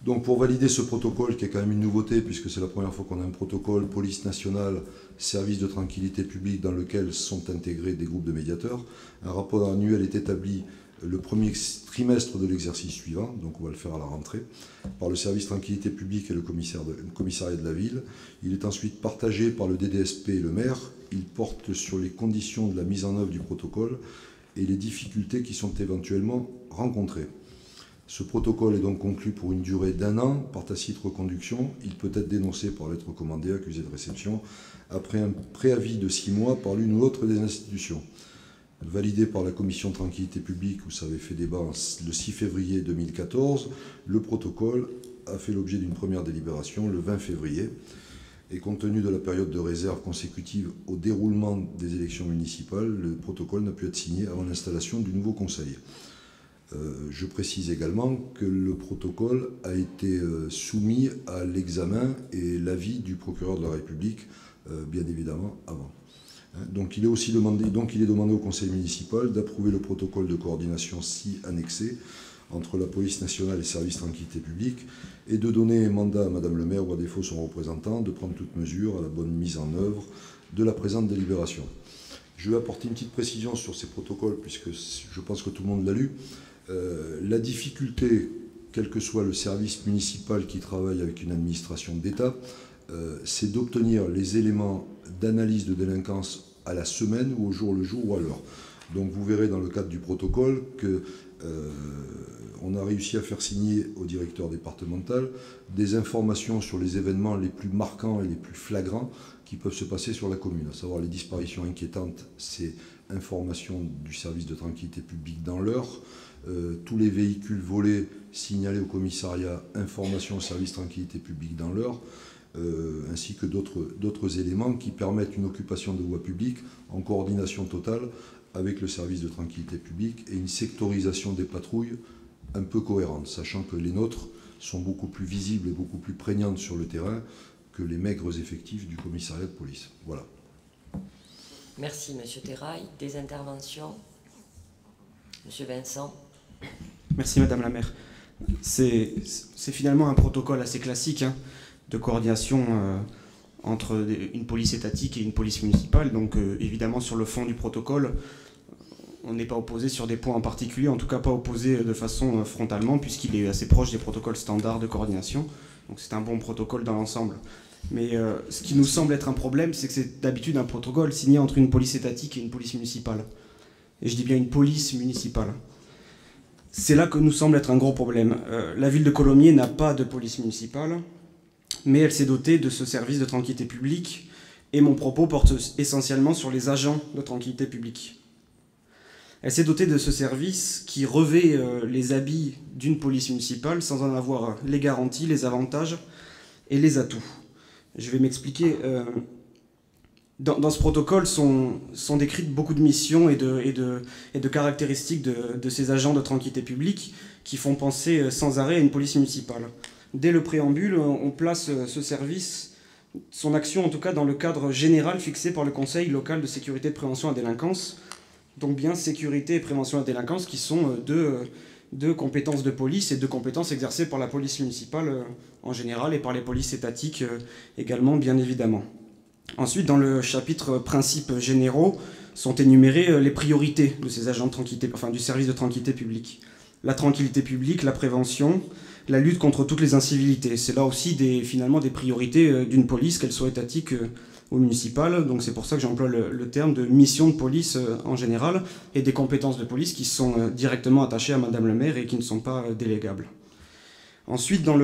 Donc pour valider ce protocole, qui est quand même une nouveauté, puisque c'est la première fois qu'on a un protocole police nationale, service de tranquillité publique, dans lequel sont intégrés des groupes de médiateurs, un rapport annuel est établi le premier trimestre de l'exercice suivant, donc on va le faire à la rentrée, par le service tranquillité publique et le commissariat de la ville. Il est ensuite partagé par le DDSP et le maire. Il porte sur les conditions de la mise en œuvre du protocole et les difficultés qui sont éventuellement rencontrées. Ce protocole est donc conclu pour une durée d'1 an par tacite reconduction. Il peut être dénoncé par lettre recommandée, accusé de réception, après un préavis de 6 mois par l'une ou l'autre des institutions. Validé par la commission tranquillité publique, où ça avait fait débat le 6 février 2014, le protocole a fait l'objet d'une première délibération le 20 février. Et compte tenu de la période de réserve consécutive au déroulement des élections municipales, le protocole n'a pu être signé avant l'installation du nouveau conseil. Je précise également que le protocole a été soumis à l'examen et l'avis du procureur de la République, bien évidemment, avant. Donc il est demandé au conseil municipal d'approuver le protocole de coordination si annexé entre la police nationale et le service tranquillité publique et de donner un mandat à Madame le maire ou à défaut son représentant de prendre toute mesure à la bonne mise en œuvre de la présente délibération. Je vais apporter une petite précision sur ces protocoles puisque je pense que tout le monde l'a lu. La difficulté, quel que soit le service municipal qui travaille avec une administration d'État, c'est d'obtenir les éléments d'analyse de délinquance à la semaine ou au jour le jour ou à l'heure. Donc vous verrez dans le cadre du protocole que on a réussi à faire signer au directeur départemental des informations sur les événements les plus marquants et les plus flagrants qui peuvent se passer sur la commune, à savoir les disparitions inquiétantes, c'est information du service de tranquillité publique dans l'heure, tous les véhicules volés signalés au commissariat, information au service tranquillité publique dans l'heure, ainsi que d'autres éléments qui permettent une occupation de voie publique en coordination totale avec le service de tranquillité publique et une sectorisation des patrouilles un peu cohérente, sachant que les nôtres sont beaucoup plus visibles et beaucoup plus prégnantes sur le terrain que les maigres effectifs du commissariat de police. Voilà. Merci, Monsieur Terrail. Des interventions? Monsieur Vincent. Merci, Madame la maire. C'est finalement un protocole assez classique de coordination entre une police étatique et une police municipale. Donc évidemment, sur le fond du protocole, on n'est pas opposé sur des points en particulier, en tout cas pas opposé de façon frontalement, puisqu'il est assez proche des protocoles standards de coordination. Donc c'est un bon protocole dans l'ensemble. Mais ce qui nous semble être un problème, c'est que c'est d'habitude un protocole signé entre une police étatique et une police municipale. Et je dis bien une police municipale. C'est là que nous semble être un gros problème. La ville de Colomiers n'a pas de police municipale, mais elle s'est dotée de ce service de tranquillité publique, et mon propos porte essentiellement sur les agents de tranquillité publique. Elle s'est dotée de ce service qui revêt les habits d'une police municipale sans en avoir les garanties, les avantages et les atouts. Je vais m'expliquer. Dans ce protocole sont décrites beaucoup de missions et de caractéristiques de ces agents de tranquillité publique qui font penser sans arrêt à une police municipale. Dès le préambule, on place ce service, son action en tout cas, dans le cadre général fixé par le Conseil local de sécurité et de prévention à la délinquance. Donc bien sécurité et prévention à la délinquance qui sont deux compétences de police et deux compétences exercées par la police municipale en général et par les polices étatiques également, bien évidemment. Ensuite, dans le chapitre principes généraux, sont énumérées les priorités de ces agents de tranquillité, enfin du service de tranquillité publique. La tranquillité publique, la prévention, la lutte contre toutes les incivilités. C'est là aussi finalement des priorités d'une police, qu'elle soit étatique ou municipale. Donc c'est pour ça que j'emploie le terme de mission de police en général et des compétences de police qui sont directement attachées à Madame le maire et qui ne sont pas délégables. Ensuite, dans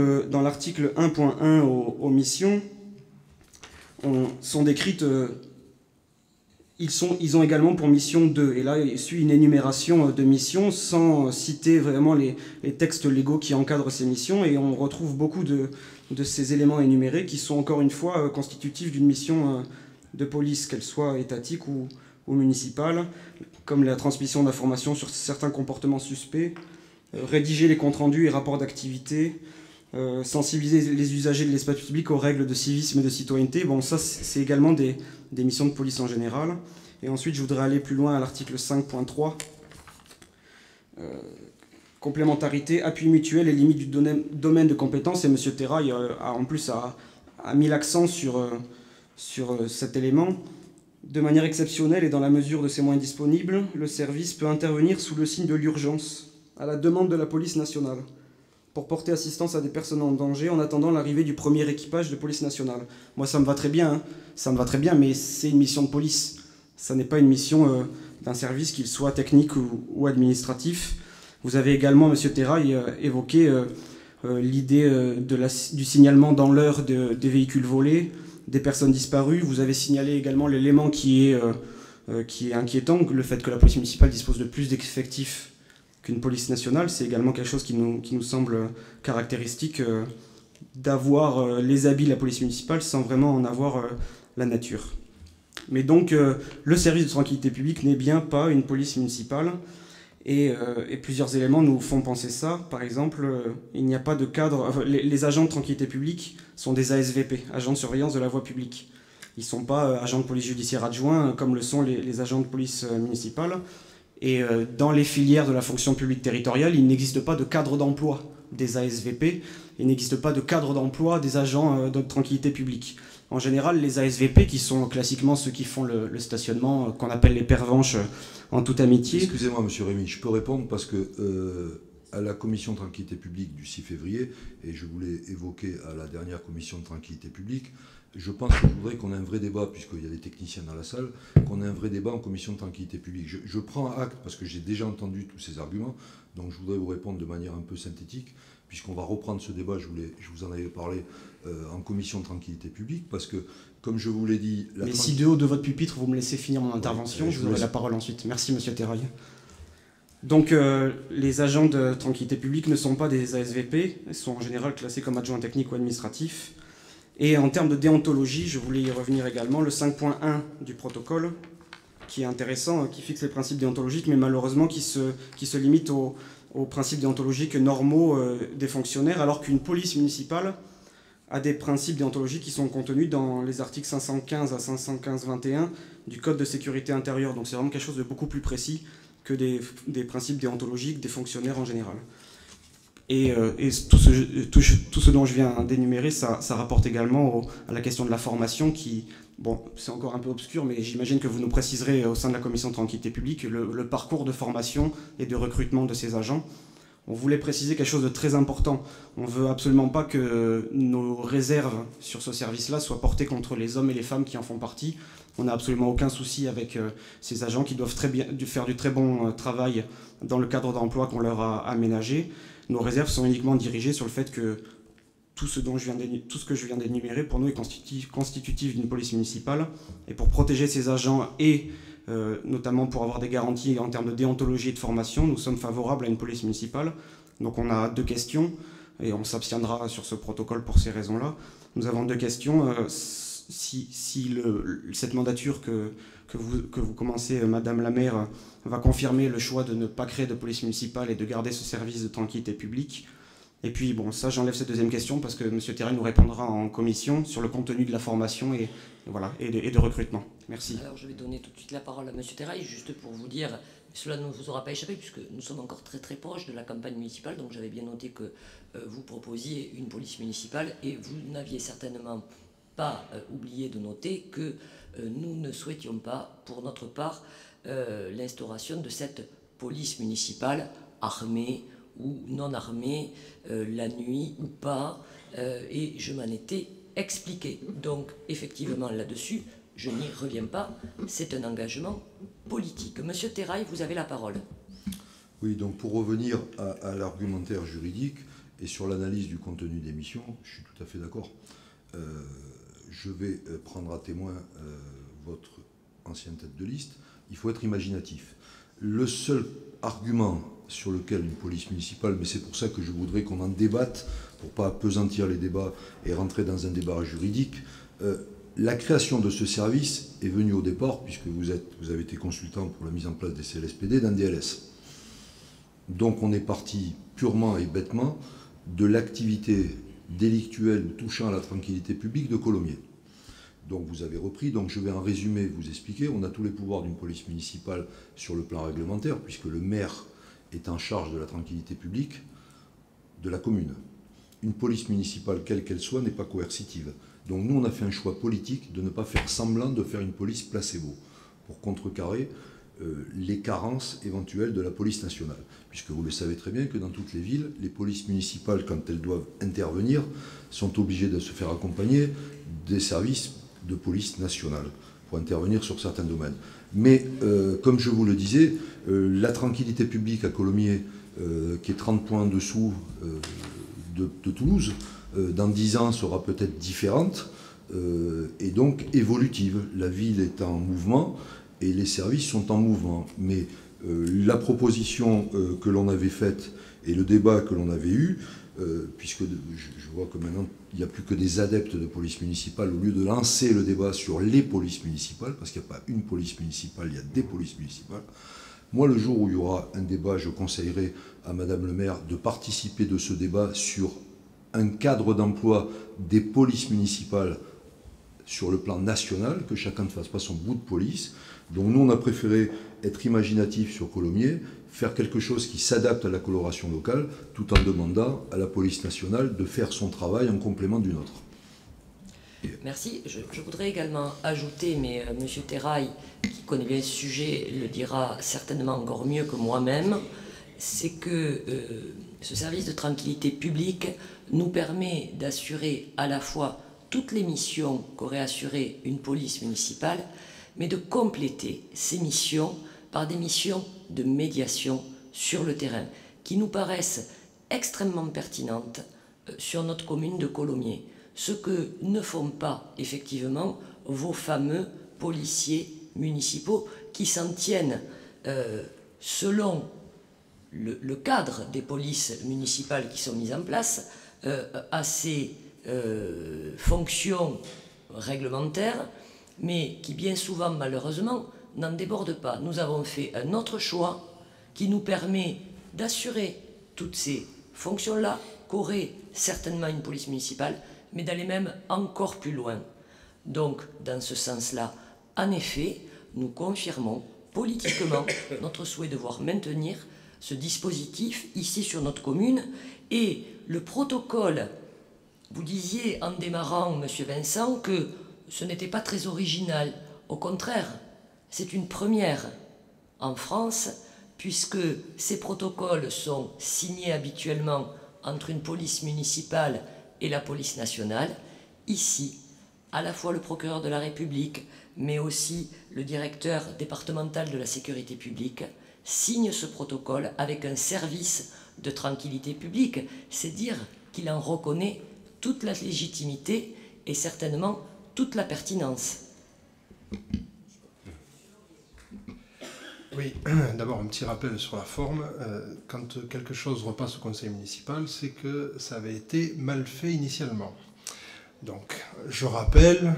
l'article 1.1 aux missions, sont décrites... Ils ont également pour mission 2. Et là, il suit une énumération de missions sans citer vraiment les textes légaux qui encadrent ces missions. Et on retrouve beaucoup de ces éléments énumérés qui sont encore une fois constitutifs d'une mission de police, qu'elle soit étatique ou municipale, comme la transmission d'informations sur certains comportements suspects, rédiger les comptes rendus et rapports d'activité, sensibiliser les usagers de l'espace public aux règles de civisme et de citoyenneté. Bon, ça, c'est également des missions de police en général. Et ensuite, je voudrais aller plus loin à l'article 5.3, complémentarité, appui mutuel et limite du domaine de compétences. Et M. Terrail en plus a mis l'accent sur cet élément. De manière exceptionnelle et dans la mesure de ses moyens disponibles, le service peut intervenir sous le signe de l'urgence, à la demande de la police nationale, pour porter assistance à des personnes en danger en attendant l'arrivée du premier équipage de police nationale. Moi, ça me va très bien, mais c'est une mission de police. Ça n'est pas une mission d'un service, qu'il soit technique ou administratif. Vous avez également, M. Terrail, évoqué l'idée du signalement dans l'heure des véhicules volés, des personnes disparues. Vous avez signalé également l'élément qui est inquiétant, le fait que la police municipale dispose de plus d'effectifs qu'une police nationale. C'est également quelque chose qui nous semble caractéristique d'avoir les habits de la police municipale sans vraiment en avoir la nature. Mais donc, le service de tranquillité publique n'est bien pas une police municipale. Et plusieurs éléments nous font penser ça. Par exemple, il n'y a pas de cadre... Les agents de tranquillité publique sont des ASVP, agents de surveillance de la voie publique. Ils ne sont pas agents de police judiciaire adjoints comme le sont les agents de police municipale. Et dans les filières de la fonction publique territoriale, il n'existe pas de cadre d'emploi des ASVP. Il n'existe pas de cadre d'emploi des agents de tranquillité publique. En général, les ASVP, qui sont classiquement ceux qui font le stationnement, qu'on appelle les pervenches en toute amitié... Excusez-moi, monsieur Rémy, je peux répondre parce que à la commission de tranquillité publique du 6 février, et je voulais évoquer à la dernière commission de tranquillité publique, je pense que je voudrais qu'on ait un vrai débat, puisqu'il y a des techniciens dans la salle, qu'on ait un vrai débat en commission de tranquillité publique. Je prends acte, parce que j'ai déjà entendu tous ces arguments, donc je voudrais vous répondre de manière un peu synthétique, puisqu'on va reprendre ce débat, je vous en avais parlé en commission de tranquillité publique, parce que, comme je vous l'ai dit... Mais si de haut de votre pupitre, vous me laissez finir mon intervention, je vous aurai la parole ensuite. Merci, monsieur Terrail. Donc, les agents de tranquillité publique ne sont pas des ASVP, ils sont en général classés comme adjoints techniques ou administratifs. Et en termes de déontologie, je voulais y revenir également, le 5.1 du protocole, qui est intéressant, qui fixe les principes déontologiques, mais malheureusement qui se limite aux principes déontologiques normaux des fonctionnaires, alors qu'une police municipale a des principes déontologiques qui sont contenus dans les articles 515 à 515-21 du Code de sécurité intérieure. Donc c'est vraiment quelque chose de beaucoup plus précis que des principes déontologiques des fonctionnaires en général. Et tout ce dont je viens d'énumérer, ça rapporte également à la question de la formation qui, bon, c'est encore un peu obscur, mais j'imagine que vous nous préciserez au sein de la commission de tranquillité publique le parcours de formation et de recrutement de ces agents. On voulait préciser quelque chose de très important. On ne veut absolument pas que nos réserves sur ce service-là soient portées contre les hommes et les femmes qui en font partie. On n'a absolument aucun souci avec ces agents qui doivent faire du très bon travail dans le cadre d'emploi qu'on leur a aménagé. Nos réserves sont uniquement dirigées sur le fait que tout ce que je viens d'énumérer, pour nous, est constitutif d'une police municipale. Et pour protéger ces agents et notamment pour avoir des garanties en termes de déontologie et de formation, nous sommes favorables à une police municipale. Donc on a deux questions, et on s'abstiendra sur ce protocole pour ces raisons-là. Nous avons deux questions. Cette mandature que vous commencez, Madame la maire, va confirmer le choix de ne pas créer de police municipale et de garder ce service de tranquillité publique. Et puis, bon, ça, j'enlève cette deuxième question parce que M. Terrail nous répondra en commission sur le contenu de la formation et de recrutement. Merci. Alors, je vais donner tout de suite la parole à M. Terrail, juste pour vous dire, cela ne vous aura pas échappé puisque nous sommes encore très très proches de la campagne municipale, donc j'avais bien noté que vous proposiez une police municipale et vous n'aviez certainement pas oublié de noter que nous ne souhaitions pas, pour notre part, l'instauration de cette police municipale armée ou non armée, la nuit ou pas, et je m'en étais expliqué. Donc, effectivement, là-dessus, je n'y reviens pas, c'est un engagement politique. Monsieur Terrail, vous avez la parole. Oui, donc pour revenir à l'argumentaire juridique et sur l'analyse du contenu des missions, je suis tout à fait d'accord. Je vais prendre à témoin votre ancienne tête de liste. Il faut être imaginatif. Le seul argument sur lequel une police municipale, mais c'est pour ça que je voudrais qu'on en débatte, pour ne pas appesantir les débats et rentrer dans un débat juridique, la création de ce service est venue au départ, puisque vous avez été consultant pour la mise en place des CLSPD, d'un DLS. Donc on est parti purement et bêtement de l'activité délictuelle touchant à la tranquillité publique de Colomiers. Donc vous avez repris, donc je vais en résumé vous expliquer. On a tous les pouvoirs d'une police municipale sur le plan réglementaire, puisque le maire est en charge de la tranquillité publique de la commune. Une police municipale, quelle qu'elle soit, n'est pas coercitive. Donc nous, on a fait un choix politique de ne pas faire semblant de faire une police placebo, pour contrecarrer les carences éventuelles de la police nationale. Puisque vous le savez très bien que dans toutes les villes, les polices municipales, quand elles doivent intervenir, sont obligées de se faire accompagner des services de police nationale pour intervenir sur certains domaines. Mais, comme je vous le disais, la tranquillité publique à Colomiers, qui est 30 points en dessous de Toulouse, dans 10 ans sera peut-être différente et donc évolutive. La ville est en mouvement et les services sont en mouvement. Mais la proposition que l'on avait faite et le débat que l'on avait eu, puisque je vois que maintenant il n'y a plus que des adeptes de police municipale, au lieu de lancer le débat sur les polices municipales, parce qu'il n'y a pas une police municipale, il y a des polices municipales. Moi, le jour où il y aura un débat, je conseillerais à Madame le maire de participer de ce débat sur un cadre d'emploi des polices municipales sur le plan national, que chacun ne fasse pas son bout de police. Donc nous, on a préféré être imaginatif sur Colomiers, faire quelque chose qui s'adapte à la coloration locale, tout en demandant à la police nationale de faire son travail en complément du nôtre. Merci. Je voudrais également ajouter, mais M. Terrail, qui connaît bien ce sujet, le dira certainement encore mieux que moi-même, c'est que ce service de tranquillité publique nous permet d'assurer à la fois toutes les missions qu'aurait assurées une police municipale, mais de compléter ces missions par des missions de médiation sur le terrain, qui nous paraissent extrêmement pertinentes sur notre commune de Colomiers. Ce que ne font pas effectivement vos fameux policiers municipaux qui s'en tiennent selon le cadre des polices municipales qui sont mises en place à ces fonctions réglementaires, mais qui bien souvent malheureusement n'en débordent pas. Nous avons fait un autre choix qui nous permet d'assurer toutes ces fonctions-là qu'aurait certainement une police municipale, mais d'aller même encore plus loin. Donc, dans ce sens-là, en effet, nous confirmons politiquement notre souhait de voir maintenir ce dispositif ici sur notre commune. Et le protocole, vous disiez en démarrant, Monsieur Vincent, que ce n'était pas très original. Au contraire, c'est une première en France, puisque ces protocoles sont signés habituellement entre une police municipale et la police nationale. Ici, à la fois le procureur de la République, mais aussi le directeur départemental de la sécurité publique, signe ce protocole avec un service de tranquillité publique. C'est dire qu'il en reconnaît toute la légitimité et certainement toute la pertinence. Oui, d'abord un petit rappel sur la forme. Quand quelque chose repasse au conseil municipal, c'est que ça avait été mal fait initialement. Donc, je rappelle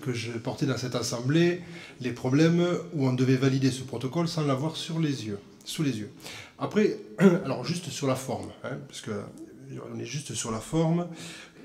que j'ai porté dans cette assemblée les problèmes où on devait valider ce protocole sans l'avoir sous les yeux. Après, alors juste sur la forme, parce qu'on est juste sur la forme,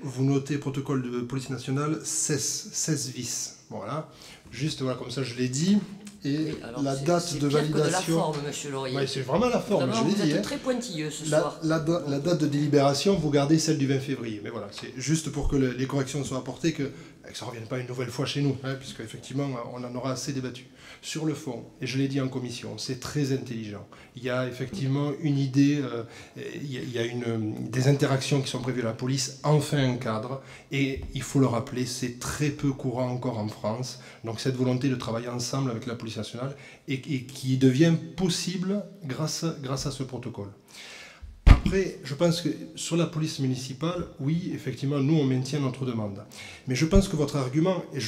vous notez protocole de police nationale 16 vices. Voilà, juste voilà, comme ça je l'ai dit. Et oui, la date de validation. C'est de la forme, monsieur Laurier. Ouais, c'est vraiment la forme, vraiment, je l'ai dit. Vous êtes très pointilleux ce soir. La date de délibération, vous gardez celle du 20 février. Mais voilà, c'est juste pour que les corrections soient apportées, que ça ne revienne pas une nouvelle fois chez nous, puisque effectivement, on en aura assez débattu. Sur le fond, et je l'ai dit en commission, c'est très intelligent. Il y a effectivement une idée, il y a des interactions qui sont prévues à la police, enfin un cadre, et il faut le rappeler, c'est très peu courant encore en France. Donc cette volonté de travailler ensemble avec la police nationale, et qui devient possible grâce à ce protocole. Après, je pense que sur la police municipale, oui, effectivement, nous, on maintient notre demande. Mais je pense que votre argument, et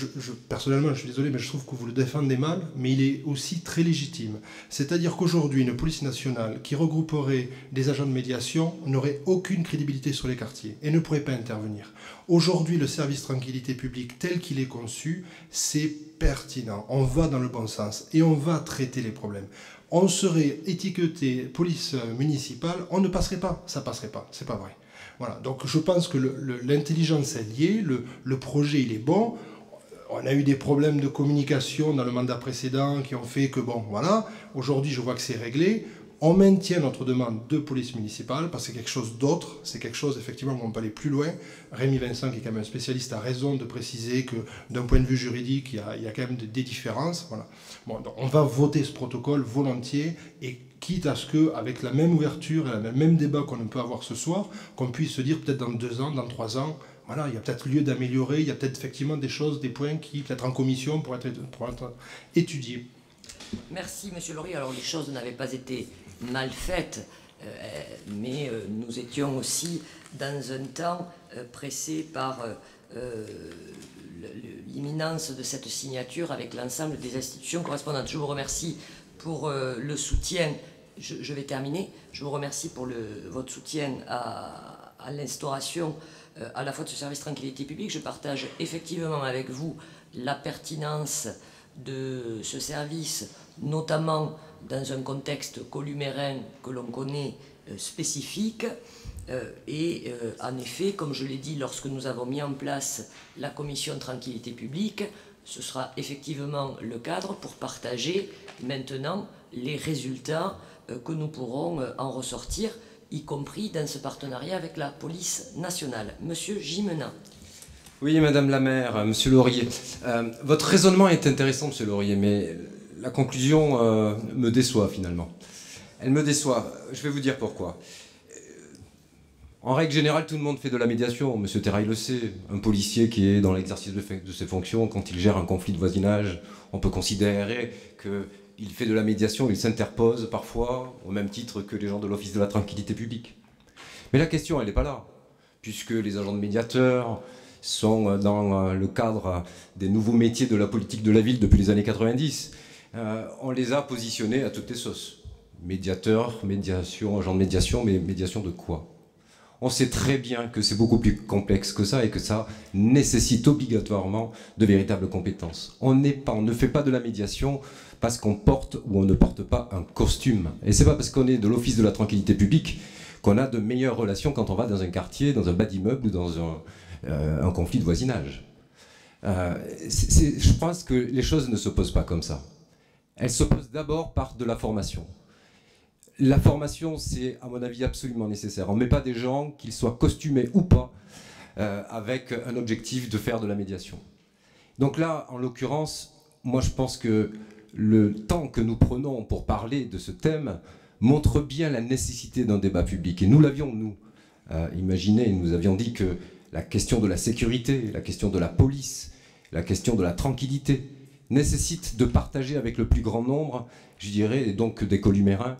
personnellement, je suis désolé, mais je trouve que vous le défendez mal, mais il est aussi très légitime. C'est-à-dire qu'aujourd'hui, une police nationale qui regrouperait des agents de médiation n'aurait aucune crédibilité sur les quartiers et ne pourrait pas intervenir. Aujourd'hui, le service tranquillité publique tel qu'il est conçu, c'est pertinent. On va dans le bon sens et on va traiter les problèmes. On serait étiqueté police municipale, on ne passerait pas, ça passerait pas, c'est pas vrai. Voilà, donc je pense que l'intelligence est liée, le projet il est bon. On a eu des problèmes de communication dans le mandat précédent qui ont fait que bon, voilà, aujourd'hui je vois que c'est réglé. On maintient notre demande de police municipale parce que c'est quelque chose d'autre, c'est quelque chose effectivement où on peut aller plus loin. Rémi Vincent, qui est quand même un spécialiste, a raison de préciser que d'un point de vue juridique, il y a quand même des différences. Voilà. Bon, donc on va voter ce protocole volontiers et quitte à ce qu'avec la même ouverture et le même débat qu'on peut avoir ce soir, qu'on puisse se dire peut-être dans 2 ans, dans 3 ans, voilà, il y a peut-être lieu d'améliorer, il y a peut-être effectivement des choses, des points qui, peut-être en commission, pourraient être étudiés. Merci, Monsieur Laurier. Alors, les choses n'avaient pas été mal faites, mais nous étions aussi dans un temps pressé par l'imminence de cette signature avec l'ensemble des institutions correspondantes. Je vous remercie pour le soutien. Je vais terminer. Je vous remercie pour votre soutien à l'instauration à la fois de ce service tranquillité publique. Je partage effectivement avec vous la pertinence de ce service, notamment dans un contexte columérin que l'on connaît spécifique. En effet, comme je l'ai dit, lorsque nous avons mis en place la commission tranquillité publique, ce sera effectivement le cadre pour partager maintenant les résultats que nous pourrons en ressortir, y compris dans ce partenariat avec la police nationale. Monsieur Gimena. Oui, Madame la maire, Monsieur Laurier. Votre raisonnement est intéressant, Monsieur Laurier, mais la conclusion me déçoit finalement. Elle me déçoit. Je vais vous dire pourquoi. En règle générale, tout le monde fait de la médiation. Monsieur Terrail le sait. Un policier qui est dans l'exercice de ses fonctions, quand il gère un conflit de voisinage, on peut considérer qu'il fait de la médiation, il s'interpose parfois, au même titre que les gens de l'Office de la tranquillité publique. Mais la question, elle n'est pas là, puisque les agents de médiateurs sont dans le cadre des nouveaux métiers de la politique de la ville depuis les années 90. On les a positionnés à toutes les sauces. Médiateurs, médiation, agents de médiation, mais médiation de quoi ? On sait très bien que c'est beaucoup plus complexe que ça et que ça nécessite obligatoirement de véritables compétences. On ne fait pas de la médiation parce qu'on porte ou on ne porte pas un costume. Et c'est pas parce qu'on est de l'Office de la tranquillité publique qu'on a de meilleures relations quand on va dans un quartier, dans un bas d'immeuble ou dans un conflit de voisinage. Je pense que les choses ne se posent pas comme ça. Elles se posent d'abord par de la formation. La formation, c'est à mon avis absolument nécessaire. On ne met pas des gens, qu'ils soient costumés ou pas, avec un objectif de faire de la médiation. Donc là, en l'occurrence, moi je pense que le temps que nous prenons pour parler de ce thème montre bien la nécessité d'un débat public. Et nous l'avions, nous, imaginé, nous avions dit que la question de la sécurité, la question de la police, la question de la tranquillité nécessite de partager avec le plus grand nombre, je dirais, donc des columérins,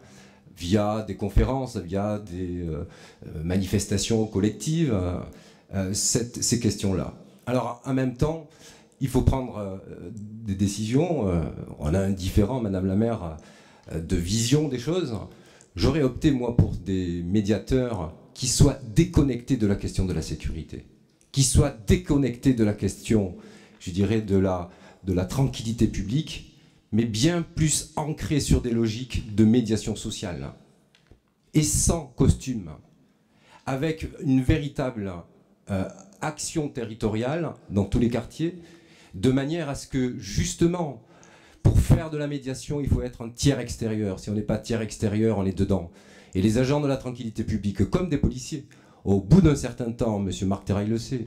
via des conférences, via des manifestations collectives, ces questions-là. Alors, en même temps, il faut prendre des décisions. On a un différent, Madame la maire, de vision des choses. J'aurais opté, moi, pour des médiateurs qui soient déconnectés de la question de la sécurité, qui soient déconnectés de la question, je dirais, de la tranquillité publique, mais bien plus ancrés sur des logiques de médiation sociale, et sans costume, avec une véritable action territoriale dans tous les quartiers, de manière à ce que, justement, pour faire de la médiation, il faut être un tiers extérieur. Si on n'est pas tiers extérieur, on est dedans. Et les agents de la tranquillité publique, comme des policiers, au bout d'un certain temps, M. Marc Terrail le sait,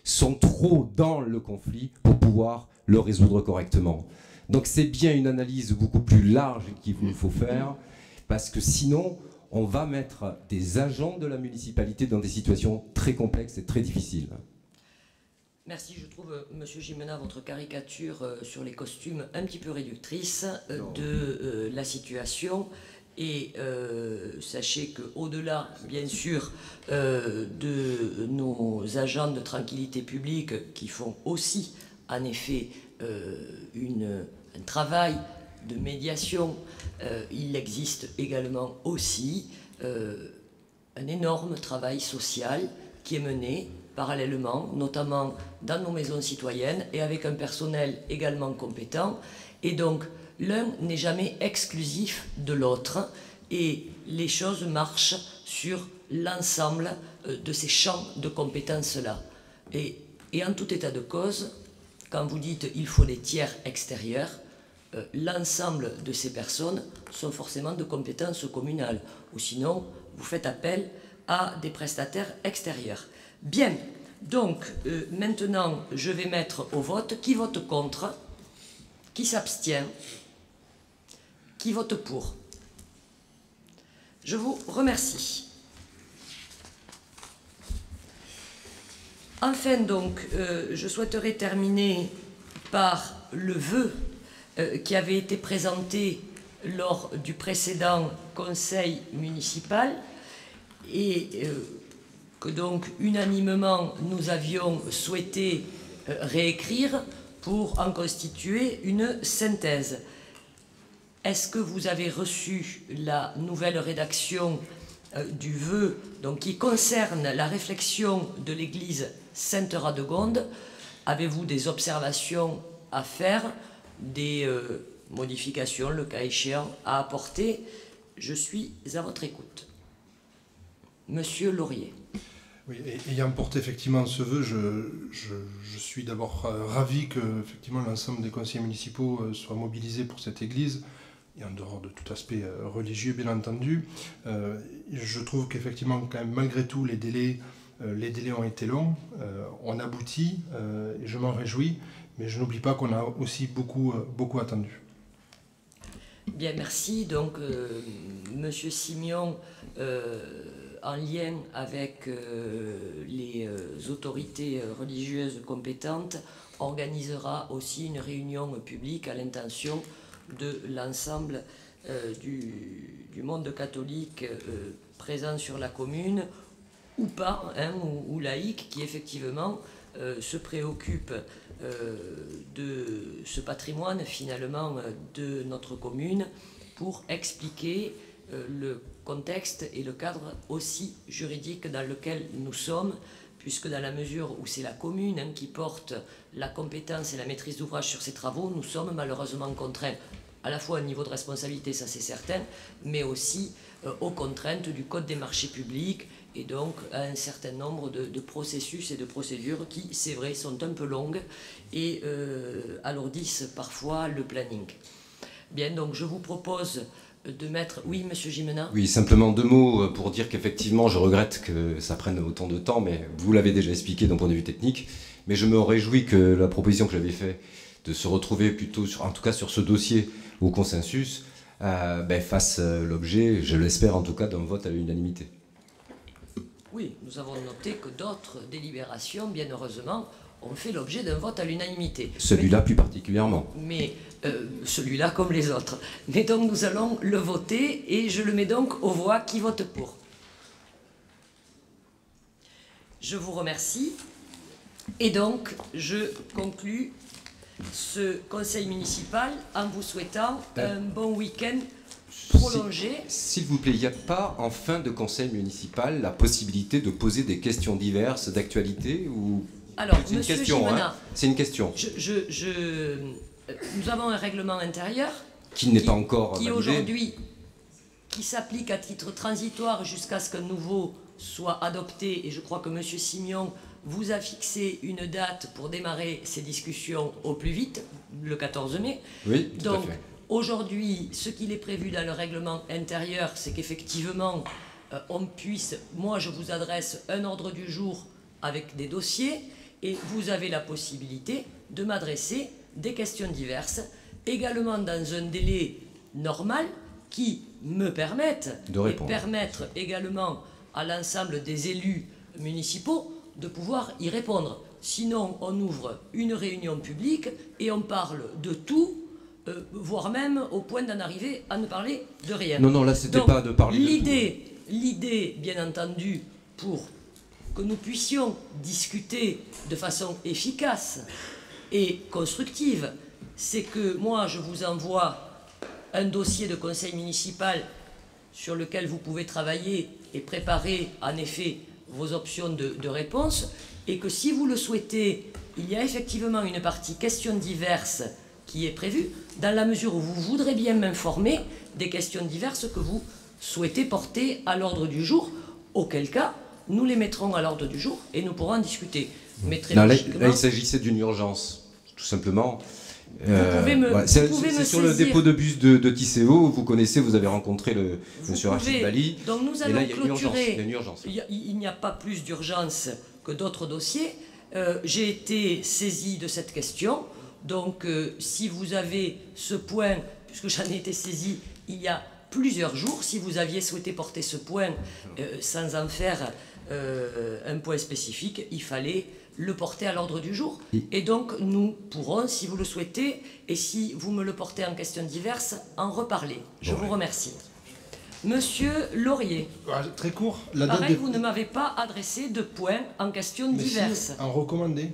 sont trop dans le conflit pour pouvoir le résoudre correctement. Donc c'est bien une analyse beaucoup plus large qu'il faut faire, parce que sinon, on va mettre des agents de la municipalité dans des situations très complexes et très difficiles. Merci, je trouve, Monsieur Gimena, votre caricature sur les costumes un petit peu réductrice de la situation. Et sachez qu'au-delà, bien sûr, de nos agents de tranquillité publique qui font aussi, en effet, un travail de médiation, il existe également aussi un énorme travail social qui est mené parallèlement, notamment dans nos maisons citoyennes et avec un personnel également compétent. Et donc, l'un n'est jamais exclusif de l'autre et les choses marchent sur l'ensemble de ces champs de compétences-là. Et en tout état de cause, quand vous dites il faut des tiers extérieurs, l'ensemble de ces personnes sont forcément de compétences communales, ou sinon vous faites appel à des prestataires extérieurs. Bien, donc maintenant je vais mettre au vote qui vote contre, qui s'abstient, qui vote pour. Je vous remercie. Enfin donc, je souhaiterais terminer par le vœu qui avait été présenté lors du précédent conseil municipal et que donc unanimement nous avions souhaité réécrire pour en constituer une synthèse. Est-ce que vous avez reçu la nouvelle rédaction du vœu donc, qui concerne la réflexion de l'église Sainte-Radegonde? Avez-vous des observations à faire, des modifications, le cas échéant, à apporter? Je suis à votre écoute. Monsieur Laurier. Oui, ayant porté effectivement ce vœu, je suis d'abord ravi que effectivement l'ensemble des conseillers municipaux soient mobilisés pour cette église, et en dehors de tout aspect religieux bien entendu. Je trouve qu'effectivement quand même malgré tout les délais ont été longs, on aboutit, et je m'en réjouis, mais je n'oublie pas qu'on a aussi beaucoup attendu. Bien, merci. Donc, Monsieur Simion, en lien avec les autorités religieuses compétentes, organisera aussi une réunion publique à l'intention de l'ensemble du monde catholique présent sur la commune, ou pas, hein, ou laïque, qui effectivement se préoccupe de ce patrimoine finalement de notre commune pour expliquer le contexte et le cadre aussi juridique dans lequel nous sommes, puisque dans la mesure où c'est la commune qui porte la compétence et la maîtrise d'ouvrage sur ces travaux, nous sommes malheureusement contraints à la fois au niveau de responsabilité, ça c'est certain, mais aussi aux contraintes du Code des marchés publics et donc à un certain nombre de processus et de procédures qui, c'est vrai, sont un peu longues et alourdissent parfois le planning. Bien, donc je vous propose de mettre... Oui, monsieur Gimena? Oui, simplement 2 mots pour dire qu'effectivement, je regrette que ça prenne autant de temps, mais vous l'avez déjà expliqué d'un point de vue technique, mais je me réjouis que la proposition que j'avais faite de se retrouver plutôt, en tout cas sur ce dossier, au consensus, fasse l'objet, je l'espère en tout cas, d'un vote à l'unanimité. Oui, nous avons noté que d'autres délibérations, bien heureusement, ont fait l'objet d'un vote à l'unanimité. Celui-là plus particulièrement. Mais celui-là comme les autres. Mais donc nous allons le voter et je le mets donc aux voix. Qui vote pour? Je vous remercie. Et donc je conclus ce conseil municipal en vous souhaitant un bon week-end prolongé. S'il vous plaît, il n'y a pas en fin de conseil municipal la possibilité de poser des questions diverses d'actualité ou... Alors, c'est une question, Gimena, hein, c'est une question. Nous avons un règlement intérieur qui n'est pas encore validé. Aujourd'hui, qui s'applique à titre transitoire jusqu'à ce qu'un nouveau soit adopté. Et je crois que M. Simion vous a fixé une date pour démarrer ces discussions au plus vite, le 14 mai. Oui, tout donc, à fait. Aujourd'hui, ce qu'il est prévu dans le règlement intérieur, c'est qu'effectivement, on puisse... Moi, je vous adresse un ordre du jour avec des dossiers et vous avez la possibilité de m'adresser des questions diverses, également dans un délai normal qui me permette et permettre également à l'ensemble des élus municipaux de pouvoir y répondre. Sinon, on ouvre une réunion publique et on parle de tout, voire même au point d'en arriver à ne parler de rien. Non, non, là, c'était pas de parler de tout. L'idée, bien entendu, pour que nous puissions discuter de façon efficace et constructive, c'est que moi, je vous envoie un dossier de conseil municipal sur lequel vous pouvez travailler et préparer, en effet, vos options de réponse, et que si vous le souhaitez, il y a effectivement une partie questions diverses qui est prévue, dans la mesure où vous voudrez bien m'informer des questions diverses que vous souhaitez porter à l'ordre du jour, auquel cas, nous les mettrons à l'ordre du jour et nous pourrons en discuter. Mais très là, logiquement... là, il s'agissait d'une urgence, tout simplement. C'est sur le dépôt de bus de Tisséo, vous connaissez, vous avez rencontré monsieur Rachid Bali. Donc nous et allons là, il y a clôturer. une urgence. Il n'y a pas plus d'urgence que d'autres dossiers. J'ai été saisi de cette question. Donc si vous avez ce point, puisque j'en ai été saisi il y a plusieurs jours, si vous aviez souhaité porter ce point sans en faire un point spécifique, il fallait le porter à l'ordre du jour. Et donc nous pourrons, si vous le souhaitez, et si vous me le portez en questions diverses, en reparler. Je vous remercie. Monsieur Laurier. Très court. Pareil, vous ne m'avez pas adressé de points en questions diverses. Si, en recommandé,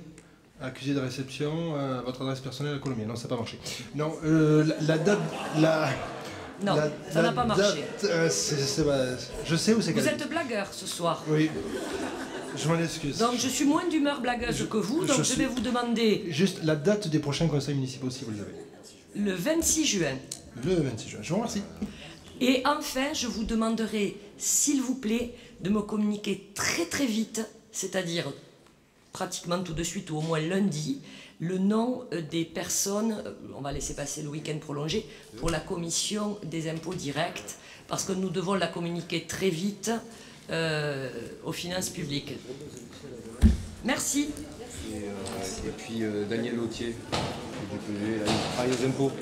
accusé de réception, votre adresse personnelle à Colomiers. Non, ça n'a pas marché. Non, la date... Non, ça n'a pas marché. Je sais où c'est qu'elle est. Vous êtes blagueur ce soir. Oui. Je m'en excuse. Donc je suis moins d'humeur blagueuse que vous, donc je vais vous demander... Juste la date des prochains conseils municipaux, si vous les avez. Le 26 juin. Le 26 juin. Je vous remercie. Et enfin, je vous demanderai, s'il vous plaît, de me communiquer très très vite, c'est-à-dire pratiquement tout de suite ou au moins lundi, le nom des personnes, on va laisser passer le week-end prolongé, pour la commission des impôts directs, parce que nous devons la communiquer très vite aux finances publiques. Merci. Et puis Daniel Lautier, du DPG, il travaille aux impôts.